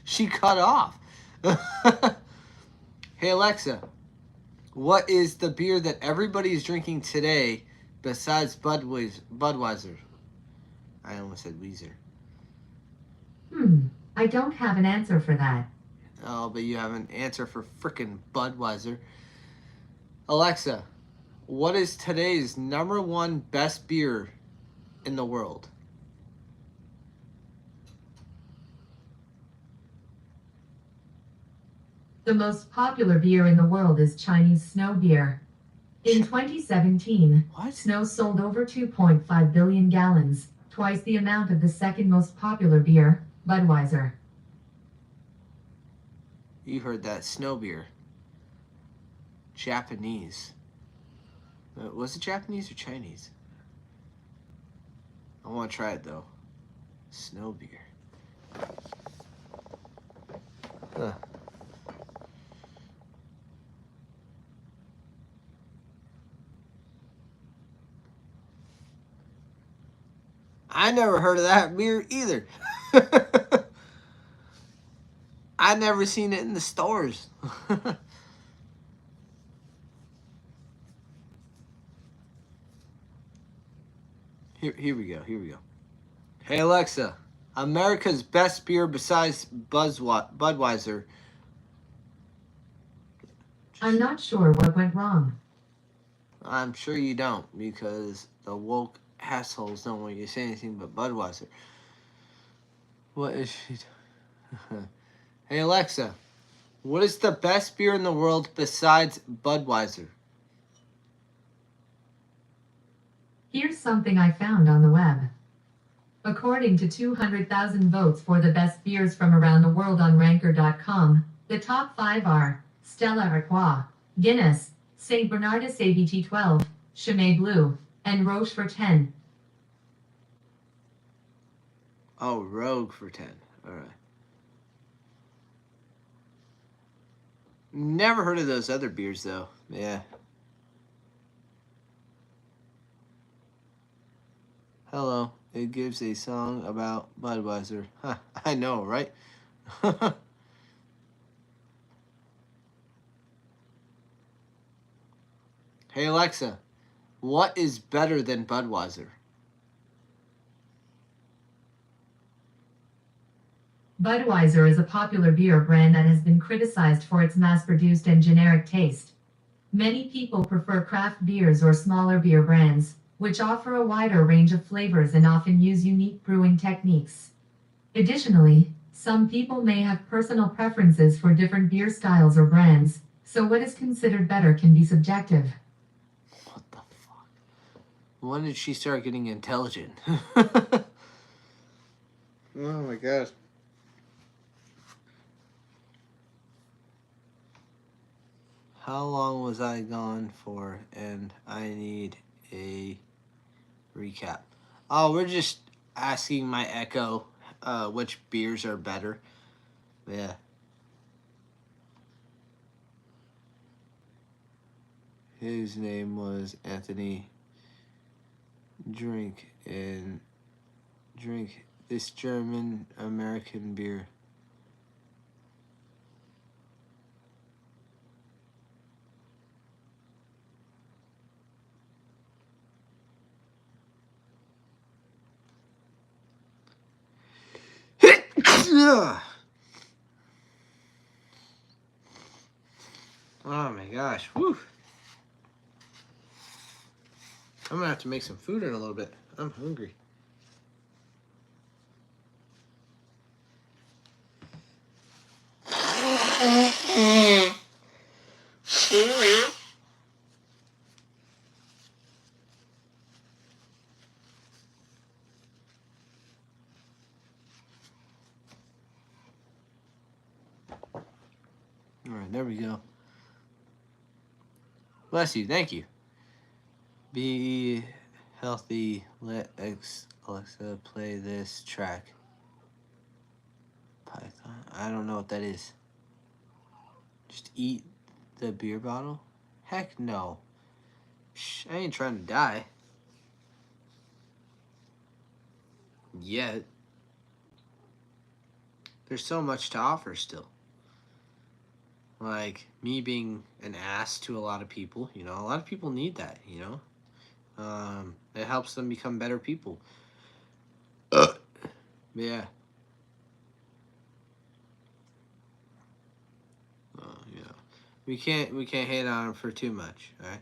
She cut off. Hey Alexa, what is the beer that everybody's drinking today besides Budweiser? I almost said Weezer. I don't have an answer for that. Oh, but you have an answer for frickin' Budweiser. Alexa, what is today's number one best beer in the world? The most popular beer in the world is Chinese Snow beer. In 2017, What? Snow sold over 2.5 billion gallons, twice the amount of the second most popular beer, Budweiser. You heard that. Snow beer. Japanese. Was it Japanese or Chinese? I want to try it though. Snow beer. Huh. I never heard of that beer either. I never seen it in the stores. Here we go. Hey Alexa, America's best beer besides Budweiser. I'm not sure what went wrong. I'm sure you don't, because the woke assholes don't want you to say anything but Budweiser. What is she? Hey Alexa, what is the best beer in the world besides Budweiser? Here's something I found on the web. According to 200,000 votes for the best beers from around the world on Ranker.com, the top 5 are Stella Artois, Guinness, St. Bernardus ABT 12, Chimay Blue, and Rochefort 10. Oh, Rogue for 10. Alright. Never heard of those other beers, though. Yeah. Hello. It gives a song about Budweiser. Huh, I know, right? Hey, Alexa. What is better than Budweiser? Budweiser is a popular beer brand that has been criticized for its mass-produced and generic taste. Many people prefer craft beers or smaller beer brands, which offer a wider range of flavors and often use unique brewing techniques. Additionally, some people may have personal preferences for different beer styles or brands, so what is considered better can be subjective. What the fuck? When did she start getting intelligent? Oh my god. How long was I gone for? And I need a recap. Oh, we're just asking my Echo which beers are better. Yeah. His name was Anthony. Drink this German American beer. Oh my gosh. Whew. I'm gonna have to make some food in a little bit. I'm hungry. All right, there we go. Bless you. Thank you. Be healthy. Let Alexa play this track. Python. I don't know what that is. Just eat the beer bottle? Heck no. Shh, I ain't trying to die. Yet. There's so much to offer still. Like, me being an ass to a lot of people, you know, a lot of people need that, you know? It helps them become better people. Yeah. You know, we can't hate on them for too much, alright?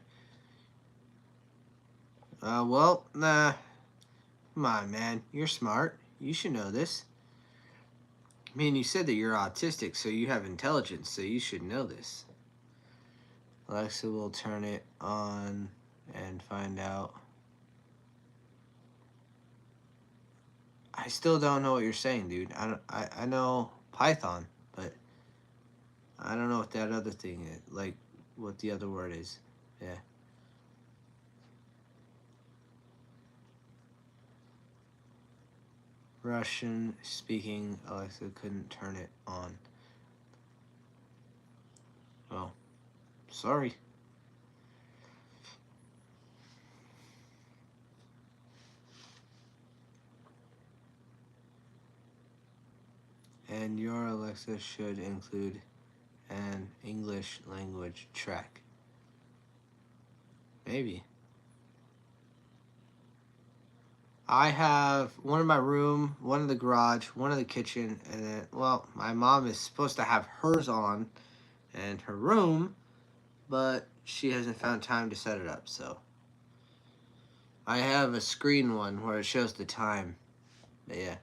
Well, nah. Come on, man. You're smart. You should know this. I mean, you said that you're autistic, so you have intelligence, so you should know this. Alexa will turn it on and find out. I still don't know what you're saying, dude. I know Python, but I don't know what that other thing is. Like, what the other word is. Yeah. Russian speaking Alexa couldn't turn it on. Oh, sorry. And your Alexa should include an English language track. Maybe. I have one in my room, one in the garage, one in the kitchen, and then, well, my mom is supposed to have hers on in her room, but she hasn't found time to set it up, so. I have a screen one where it shows the time, but yeah.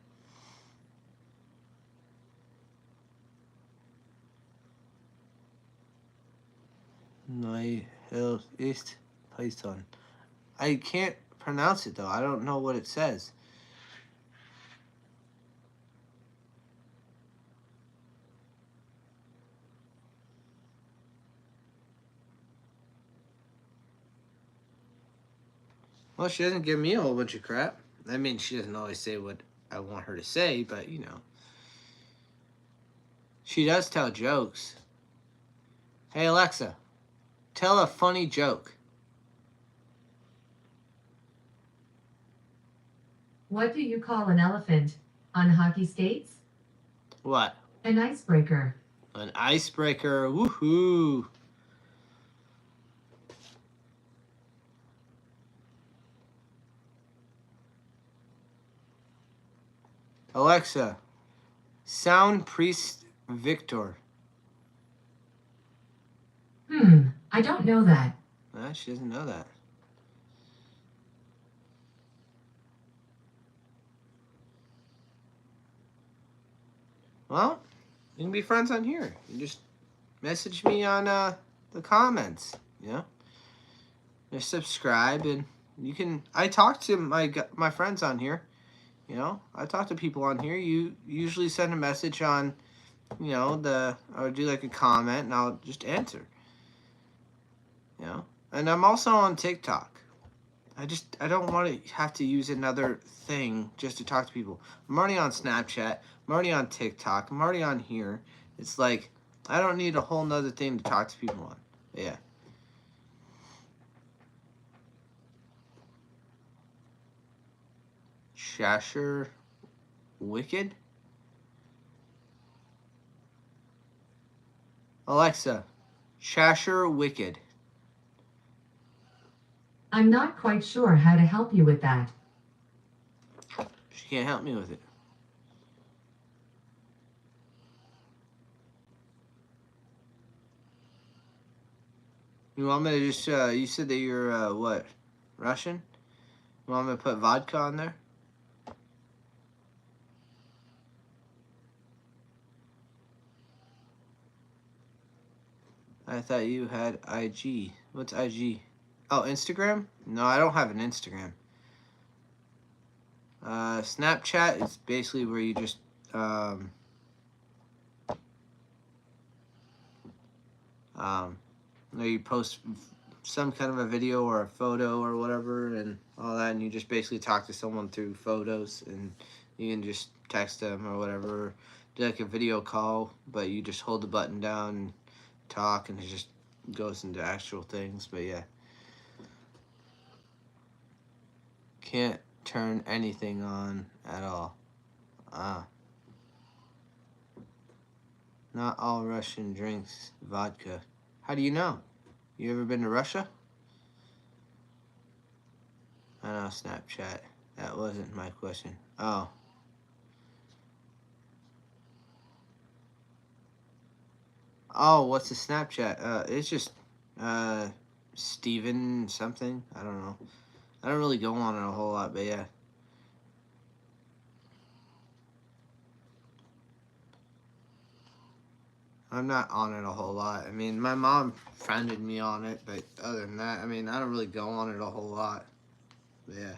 Nihil ist Python. I can't pronounce it though. I don't know what it says. Well, she doesn't give me a whole bunch of crap. I mean, she doesn't always say what I want her to say, but you know. She does tell jokes. Hey, Alexa, tell a funny joke. What do you call an elephant on hockey skates? What? An icebreaker. An icebreaker. Woohoo. Alexa, sound Priest Victor. I don't know that. She doesn't know that. Well, you can be friends on here. You just message me on the comments, you know? Just subscribe, and you can... I talk to my friends on here, you know? I talk to people on here. You usually send a message on, you know, or do like a comment, and I'll just answer. You know? And I'm also on TikTok. I don't want to have to use another thing just to talk to people. I'm already on Snapchat. I'm already on TikTok. I'm already on here. It's like, I don't need a whole nother thing to talk to people on. But yeah. Cheshire Wicked? Alexa, Cheshire Wicked. I'm not quite sure how to help you with that. She can't help me with it. You want me to just, you said that you're, what, Russian? You want me to put vodka on there? I thought you had IG. What's IG? Oh, Instagram? No, I don't have an Instagram. Snapchat is basically where you just, you post some kind of a video or a photo or whatever and all that, and you just basically talk to someone through photos, and you can just text them or whatever, do like a video call, but you just hold the button down and talk, and it just goes into actual things. But yeah, can't turn anything on at all. Not all Russian drinks vodka. How do you know? You ever been to Russia? I know, Snapchat. That wasn't my question. Oh. Oh, what's the Snapchat? It's just, Steven something. I don't know. I don't really go on it a whole lot, but yeah. I'm not on it a whole lot. I mean, my mom friended me on it, but other than that, I mean, I don't really go on it a whole lot. But yeah.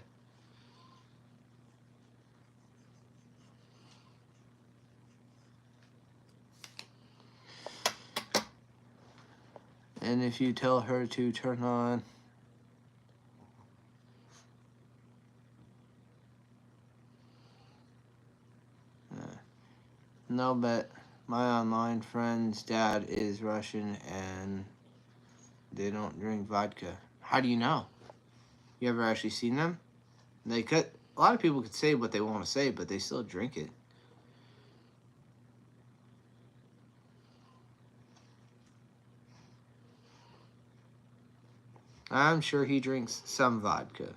And if you tell her to turn on... No, but my online friend's dad is Russian and they don't drink vodka. How do you know? You ever actually seen them? A lot of people could say what they want to say, but they still drink it. I'm sure he drinks some vodka.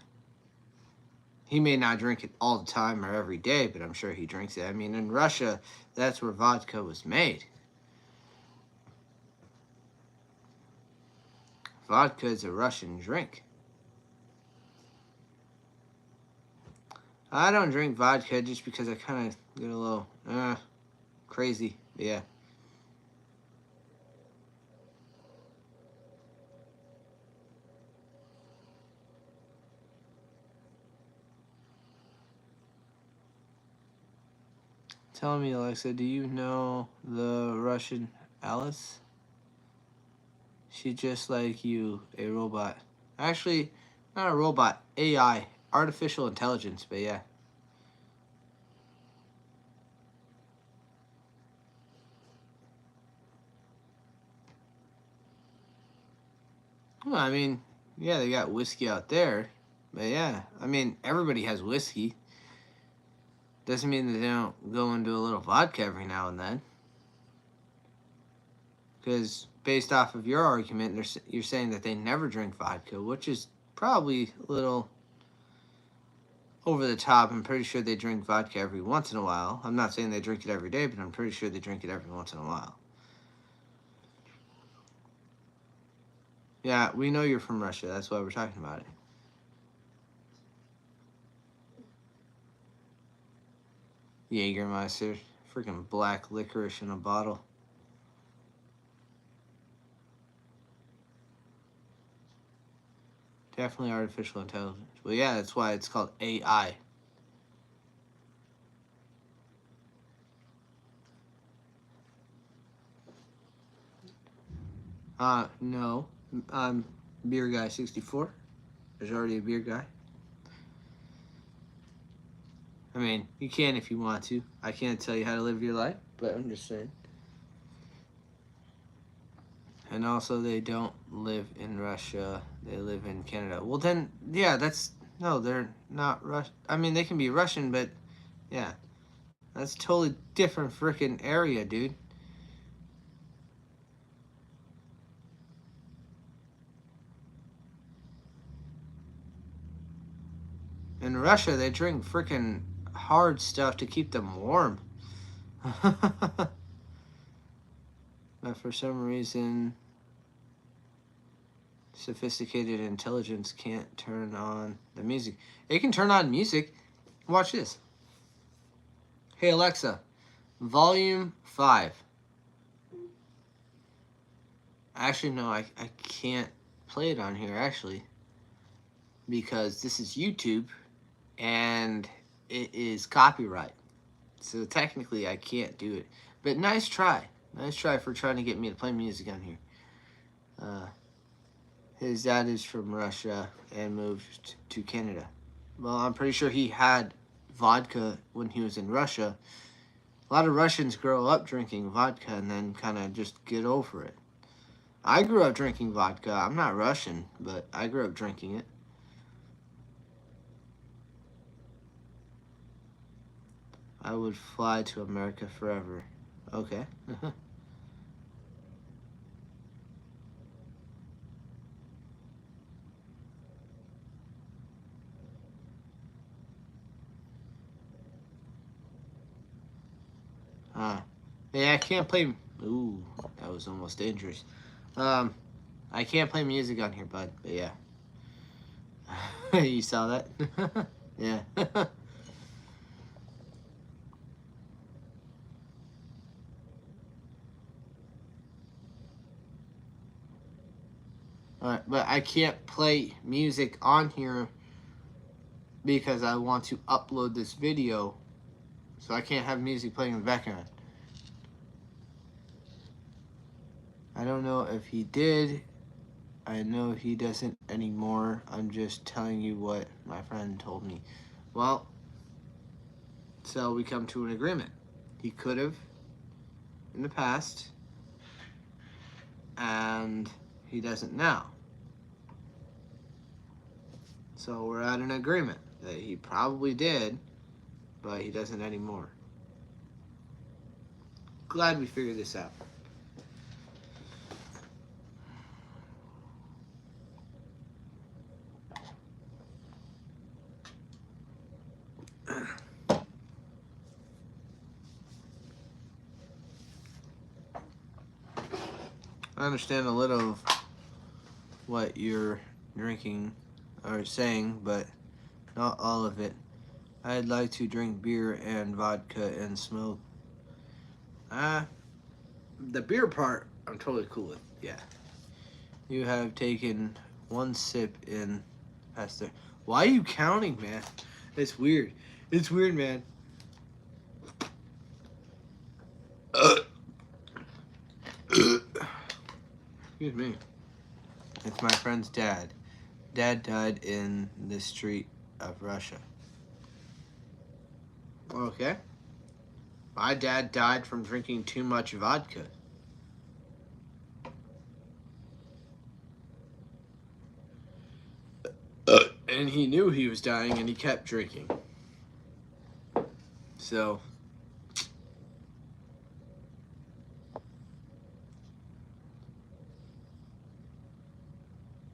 He may not drink it all the time or every day, but I'm sure he drinks it. I mean, in Russia, that's where vodka was made. Vodka is a Russian drink. I don't drink vodka just because I kind of get a little crazy. Yeah. Tell me, Alexa, do you know the Russian Alice? She just like you, a robot. Actually, not a robot, AI, artificial intelligence, but yeah. Well, I mean, yeah, they got whiskey out there, but yeah, I mean, everybody has whiskey. Doesn't mean that they don't go into a little vodka every now and then. Because based off of your argument, you're saying that they never drink vodka, which is probably a little over the top. I'm pretty sure they drink vodka every once in a while. I'm not saying they drink it every day, but I'm pretty sure they drink it every once in a while. Yeah, we know you're from Russia. That's why we're talking about it. Jägermeister. Freaking black licorice in a bottle. Definitely artificial intelligence. Well, yeah, that's why it's called AI. No. I'm Beer Guy 64. There's already a beer guy. I mean, you can if you want to. I can't tell you how to live your life, but I'm just saying. And also, they don't live in Russia. They live in Canada. Well, then, yeah, no, they're not Russian. I mean, they can be Russian, but yeah, that's a totally different freaking area, dude. In Russia, they drink freaking hard stuff to keep them warm. But for some reason, sophisticated intelligence can't turn on the music. It can turn on music. Watch this. Hey, Alexa, volume 5. Actually, no, I can't play it on here, actually, because this is YouTube and it is copyright. So technically, I can't do it. But nice try. Nice try for trying to get me to play music on here. His dad is from Russia and moved to Canada. Well, I'm pretty sure he had vodka when he was in Russia. A lot of Russians grow up drinking vodka and then kind of just get over it. I grew up drinking vodka. I'm not Russian, but I grew up drinking it. I would fly to America forever. Okay. Yeah, I can't play. Ooh, that was almost dangerous. I can't play music on here, bud. But yeah. You saw that? Yeah. Alright, but I can't play music on here because I want to upload this video. So I can't have music playing in the background. I don't know if he did. I know he doesn't anymore. I'm just telling you what my friend told me. Well, so we come to an agreement. He could have in the past, and he doesn't now. So we're at an agreement that he probably did, but he doesn't anymore. Glad we figured this out. I understand a little of what you're drinking or saying, but not all of it. I'd like to drink beer and vodka and smoke. The beer part, I'm totally cool with. Yeah. You have taken one sip in Esther. Why are you counting, man? It's weird. It's weird, man. Excuse me. It's my friend's dad. Dad died in the street of Russia. Okay. My dad died from drinking too much vodka. And he knew he was dying and he kept drinking. So,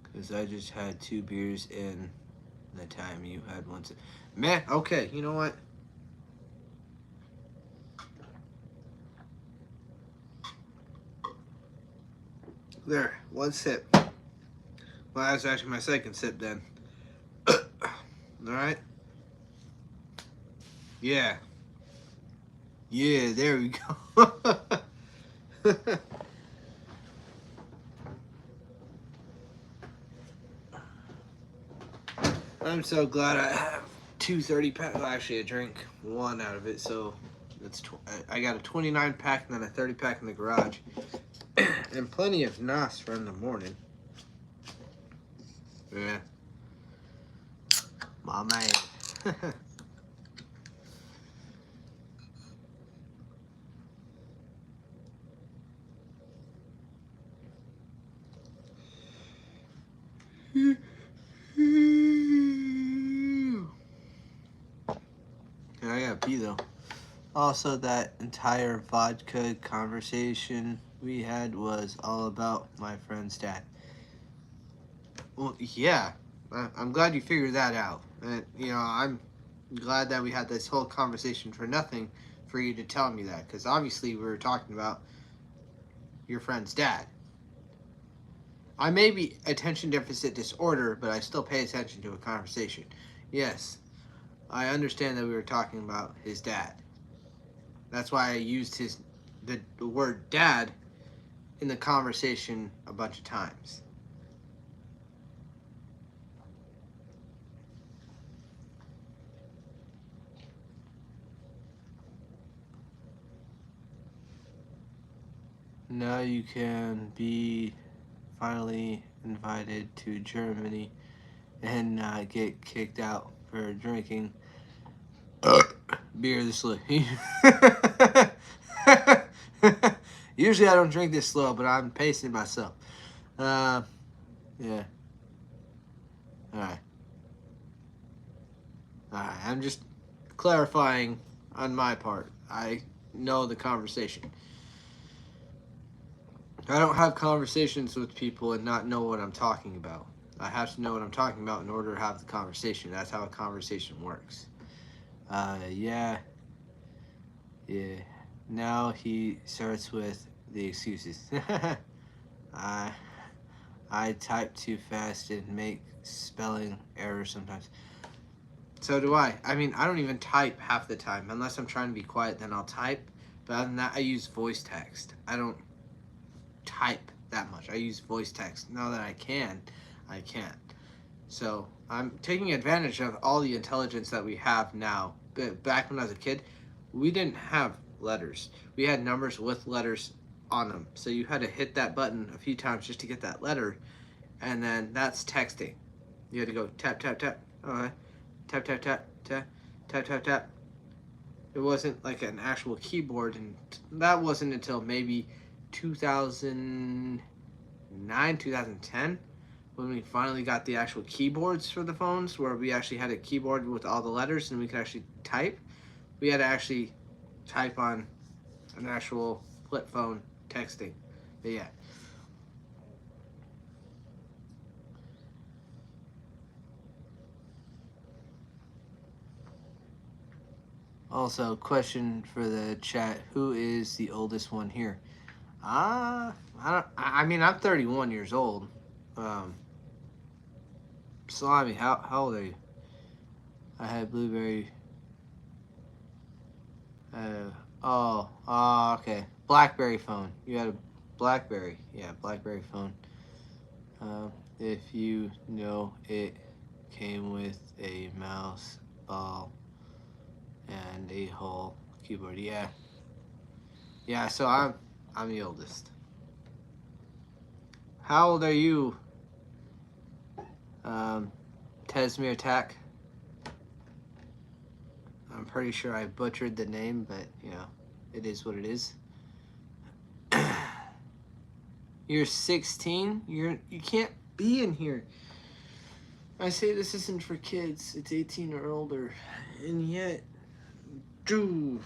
because I just had 2 beers in the time you had one. Man, okay, you know what? There, 1 sip. Well, that's actually my 2nd sip then. Alright? Yeah. Yeah, there we go. I'm so glad I have 2 30-pack. Well, actually, I drank 1 out of it, so that's I got a 29-pack and then a 30-pack in the garage. And plenty of NOS for in the morning. Yeah. My man. I gotta pee though. Also, that entire vodka conversation we had was all about my friend's dad. Well, yeah, I'm glad you figured that out. And, you know, I'm glad that we had this whole conversation for nothing for you to tell me that. Because obviously we were talking about your friend's dad. I may be attention deficit disorder, but I still pay attention to a conversation. Yes, I understand that we were talking about his dad. That's why I used the word dad in the conversation a bunch of times. Now you can be finally invited to Germany and not get kicked out for drinking beer this slow. Usually I don't drink this slow, but I'm pacing myself. Yeah. Alright. Alright. I'm just clarifying on my part. I know the conversation. I don't have conversations with people and not know what I'm talking about. I have to know what I'm talking about in order to have the conversation. That's how a conversation works. Yeah. Now he starts with the excuses. I type too fast and make spelling errors sometimes. So do I. I mean, I don't even type half the time. Unless I'm trying to be quiet, then I'll type. But other than that, I use voice text. I don't type that much. I use voice text. Now that I can't. So I'm taking advantage of all the intelligence that we have now. But back when I was a kid, we didn't have letters. We had numbers with letters on them. So you had to hit that button a few times just to get that letter. And then that's texting. You had to go tap, tap, tap. Okay. Tap, tap, tap, tap, tap, tap, tap. It wasn't like an actual keyboard. And that wasn't until maybe 2009, 2010 when we finally got the actual keyboards for the phones, where we actually had a keyboard with all the letters and we could actually type. We had to actually type on an actual flip phone texting. But yeah. Also, question for the chat: who is the oldest one here? I mean, I'm 31 years old. Salami, how old are you? I had blueberry. Okay. BlackBerry phone. You had a BlackBerry. Yeah, BlackBerry phone. If you know, it came with a mouse, ball, and a whole keyboard. Yeah. Yeah. So I'm the oldest. How old are you, Tesmir Tak? I'm pretty sure I butchered the name, but you know, it is what it is. You're 16. You can't be in here. I say this isn't for kids. It's 18 or older, and yet, Drew,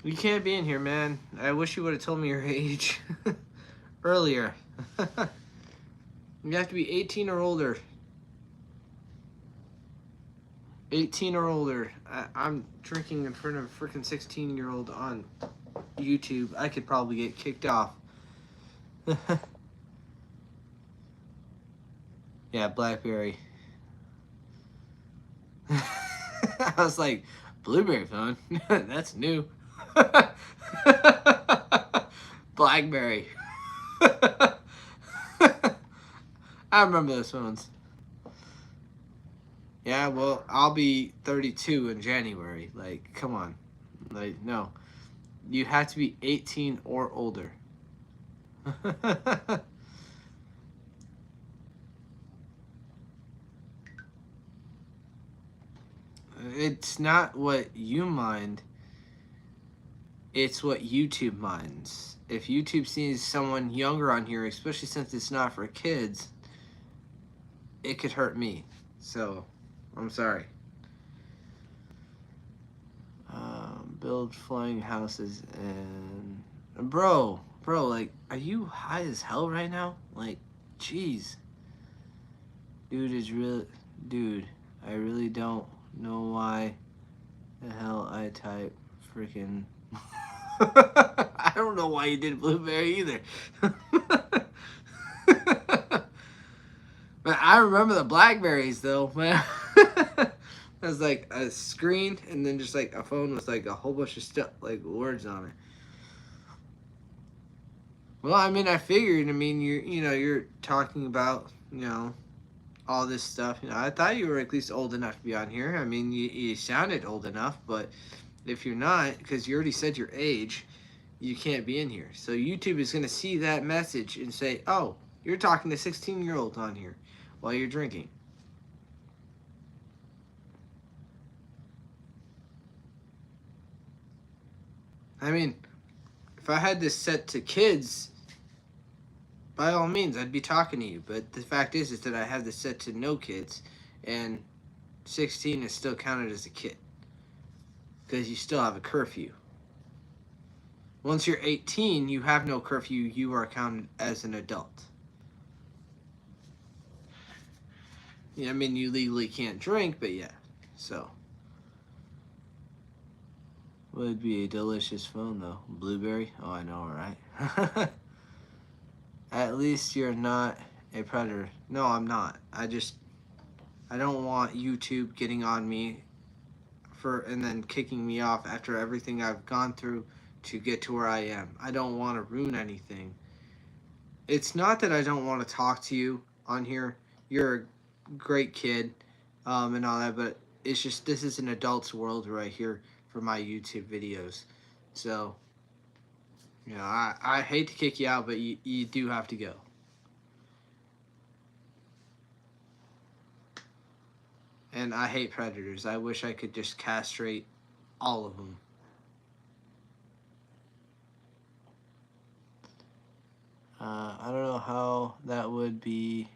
you can't be in here, man. I wish you would have told me your age earlier. You have to be 18 or older. 18 or older. I'm drinking in front of a freaking 16-year-old on YouTube. I could probably get kicked off. Yeah, Blackberry. I was like, Blueberry phone? That's new. Blackberry. I remember those phones. Yeah, well, I'll be 32 in January. Like, come on. Like, no. You have to be 18 or older. It's not what you mind, it's what YouTube minds. If YouTube sees someone younger on here, especially since it's not for kids, it could hurt me. So, I'm sorry. Build flying houses and... Bro, like, are you high as hell right now? Like, jeez. Dude, I really don't know why the hell I type freaking... I don't know why you did Blueberry either. But I remember the Blackberries though, man. It was like a screen and then just like a phone with like a whole bunch of stuff, like words on it. Well, I mean, I figured. I mean, you're talking about, all this stuff. I thought you were at least old enough to be on here. I mean, you sounded old enough, but if you're not, because you already said your age, you can't be in here. So YouTube is going to see that message and say, oh, you're talking to 16-year-olds on here while you're drinking. I mean, if I had this set to kids, by all means, I'd be talking to you. But the fact is that I have this set to no kids, and 16 is still counted as a kid because you still have a curfew. Once you're 18, you have no curfew. You are counted as an adult. Yeah, I mean, you legally can't drink, but yeah. So, would be a delicious phone though. Blueberry? Oh, I know, right? At least you're not a predator. No, I'm not. I don't want YouTube getting on me and then kicking me off after everything I've gone through to get to where I am. I don't want to ruin anything. It's not that I don't want to talk to you on here. You're a great kid, and all that, but it's just this is an adult's world right here for my YouTube videos. So, I hate to kick you out, but you do have to go. And I hate predators. I wish I could just castrate all of them. I don't know how that would be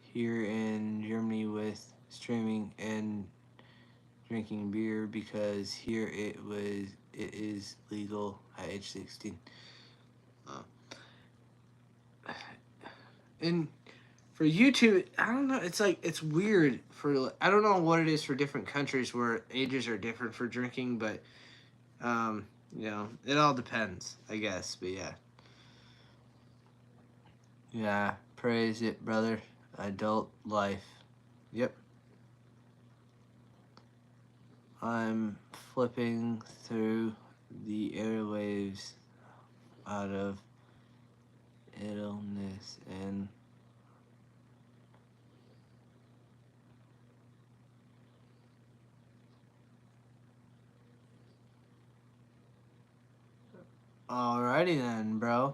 here in Germany with streaming and drinking beer, because here it is legal at age 16. And for YouTube, I don't know. It's like it's weird I don't know what it is for different countries where ages are different for drinking, but it all depends, I guess. But yeah. Yeah, praise it, brother. Adult life. Yep. I'm flipping through the airwaves out of idleness and alrighty then, bro.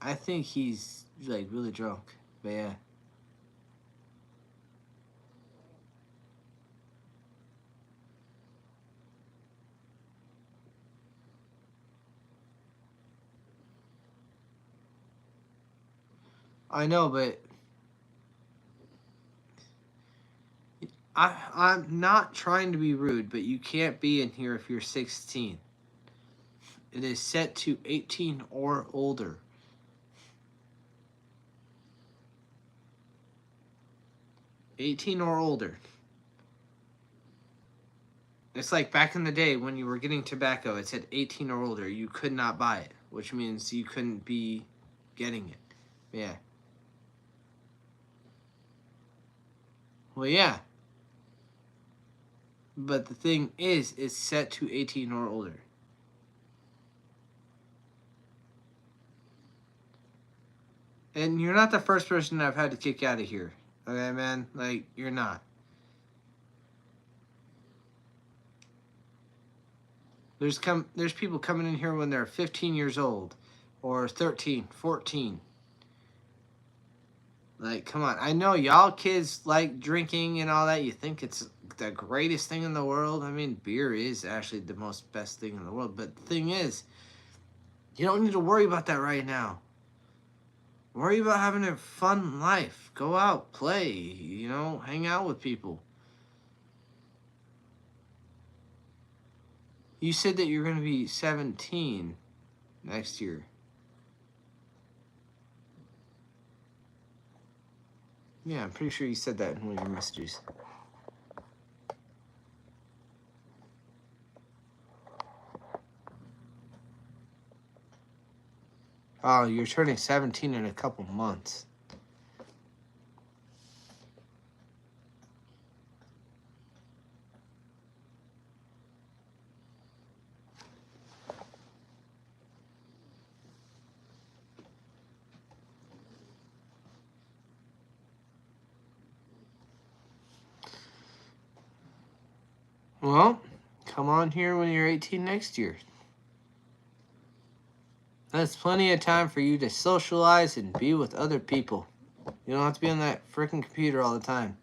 I think he's like really drunk. But yeah. I know, but I'm not trying to be rude, but you can't be in here if you're 16. It is set to 18 or older. 18 or older. It's like back in the day when you were getting tobacco, it said 18 or older. You could not buy it, which means you couldn't be getting it. Yeah. Well, yeah. But the thing is, it's set to 18 or older. And you're not the first person I've had to kick out of here. Okay, man? Like, you're not. There's people coming in here when they're 15 years old or 13, 14. Like, come on. I know y'all kids like drinking and all that. You think it's the greatest thing in the world. I mean, beer is actually the most best thing in the world. But the thing is, you don't need to worry about that right now. Worry about having a fun life. Go out, play, hang out with people. You said that you're going to be 17 next year. Yeah, I'm pretty sure you said that in one of your messages. Oh, you're turning 17 in a couple months. Well, come on here when you're 18 next year. That's plenty of time for you to socialize and be with other people. You don't have to be on that freaking computer all the time.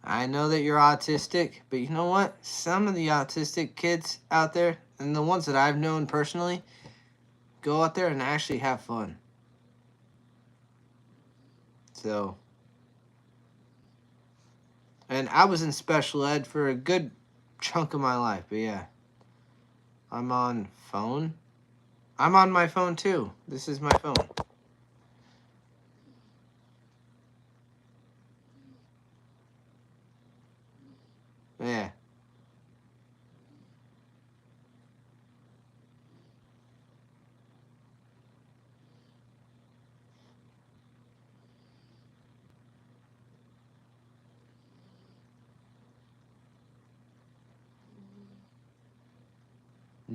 I know that you're autistic, but you know what? Some of the autistic kids out there, and the ones that I've known personally, go out there and actually have fun. So, and I was in special ed for a good chunk of my life, but yeah. I'm on phone. I'm on my phone too. This is my phone. Yeah.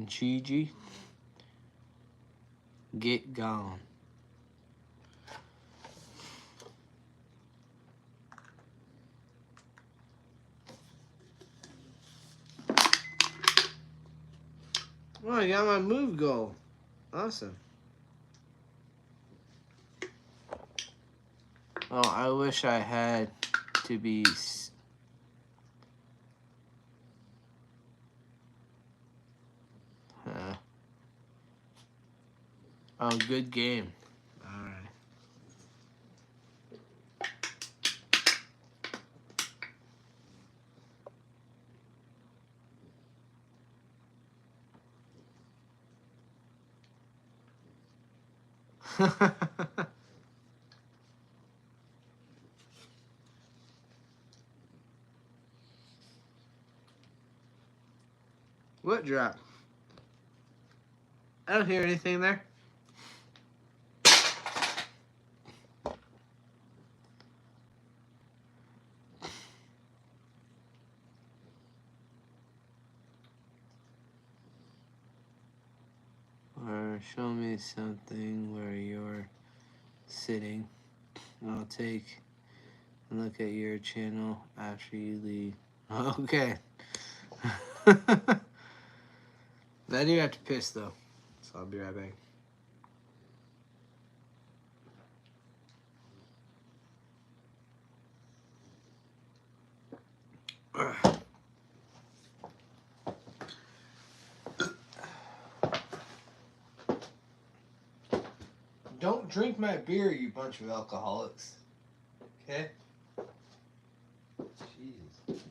Gigi, get gone. Oh, I got my move goal. Awesome. Oh, I wish I had to be... Oh, good game. Alright. What drop? I don't hear anything there. Or show me something where you're sitting. I'll take a look at your channel after you leave. Okay. I do have to piss though, so I'll be right back. drink my beer, you bunch of alcoholics. Okay? Jesus.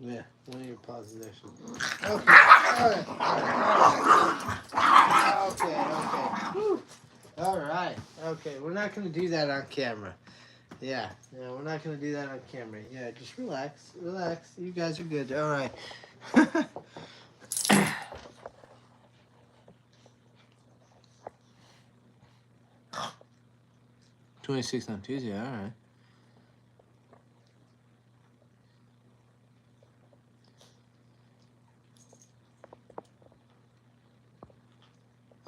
Yeah, one of your positions. Okay, alright. Okay. Whew. Alright, okay, we're not gonna do that on camera. Yeah, we're not gonna do that on camera. Yeah, just relax. You guys are good. Alright. 26 on Tuesday, alright.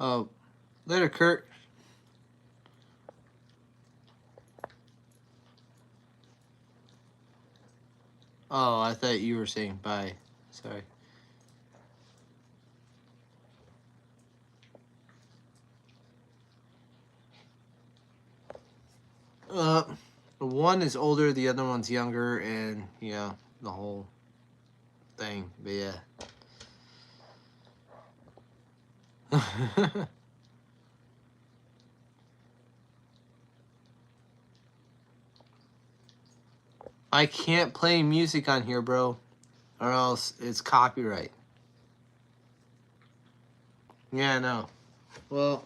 Oh, later, Kurt. Oh, I thought you were saying bye. Sorry. One is older, the other one's younger, and yeah, the whole thing. But yeah. I can't play music on here, bro, or else it's copyright. Yeah, I know. Well,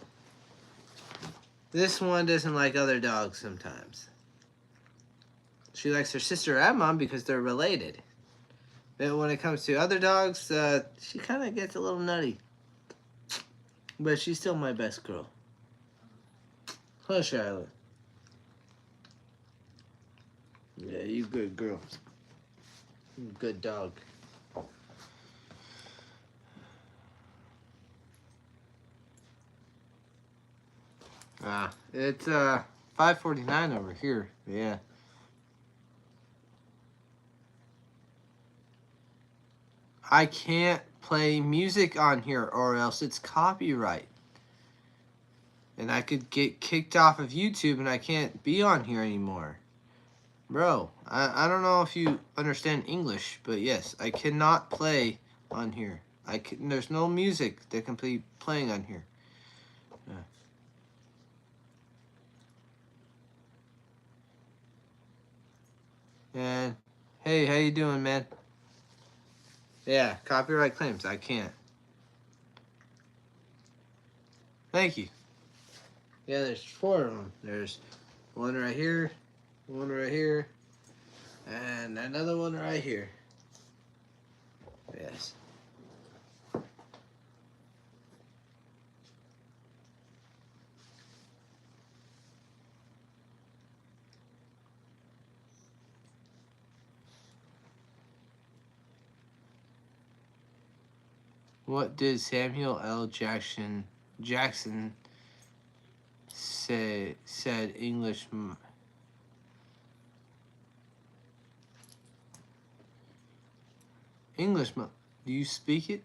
this one doesn't like other dogs sometimes. She likes her sister Emma because they're related. But when it comes to other dogs, she kind of gets a little nutty. But she's still my best girl. Hush, Isla. Yeah, you good girl. You good dog. It's 5:49 over here. Yeah. I can't play music on here or else it's copyright. And I could get kicked off of YouTube and I can't be on here anymore. Bro, I don't know if you understand English, but yes, I cannot play on here. There's no music that can be playing on here. And hey, how you doing, man? Yeah, copyright claims. I can't. Thank you. Yeah, there's 4 of them. There's one right here, one right here, and another one right here. Yes. What did Samuel L. Jackson said English? English, do you speak it?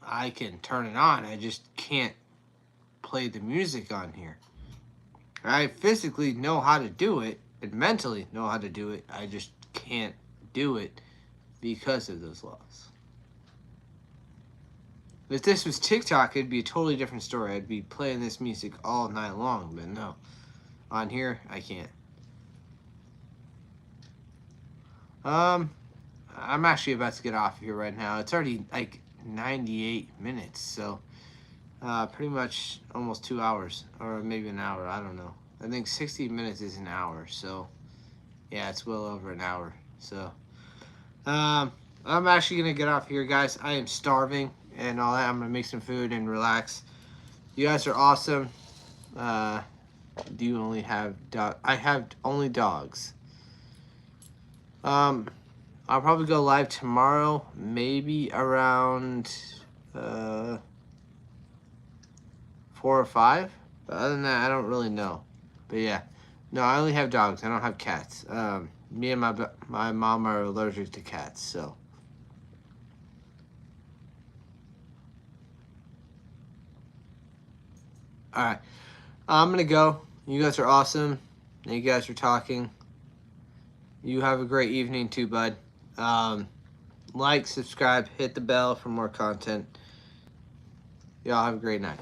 I can turn it on. I just can't play the music on here. I physically know how to do it and mentally know how to do it. I just can't do it because of those laws. If this was TikTok, it'd be a totally different story. I'd be playing this music all night long, but no. On here, I can't. I'm actually about to get off here right now. It's already like 98 minutes, so pretty much almost 2 hours, or maybe an hour, I don't know. I think 60 minutes is an hour, so yeah, it's well over an hour. So I'm actually gonna get off here, guys. I am starving and all that. I'm gonna make some food and relax. You guys are awesome. Do you only have I have only dogs. I'll probably go live tomorrow, maybe around 4 or 5. But other than that, I don't really know. But yeah, no, I only have dogs. I don't have cats. Me and my mom are allergic to cats, so. All right, I'm gonna go. You guys are awesome. You guys are talking. You have a great evening too, bud. Like, subscribe, hit the bell for more content. Y'all have a great night.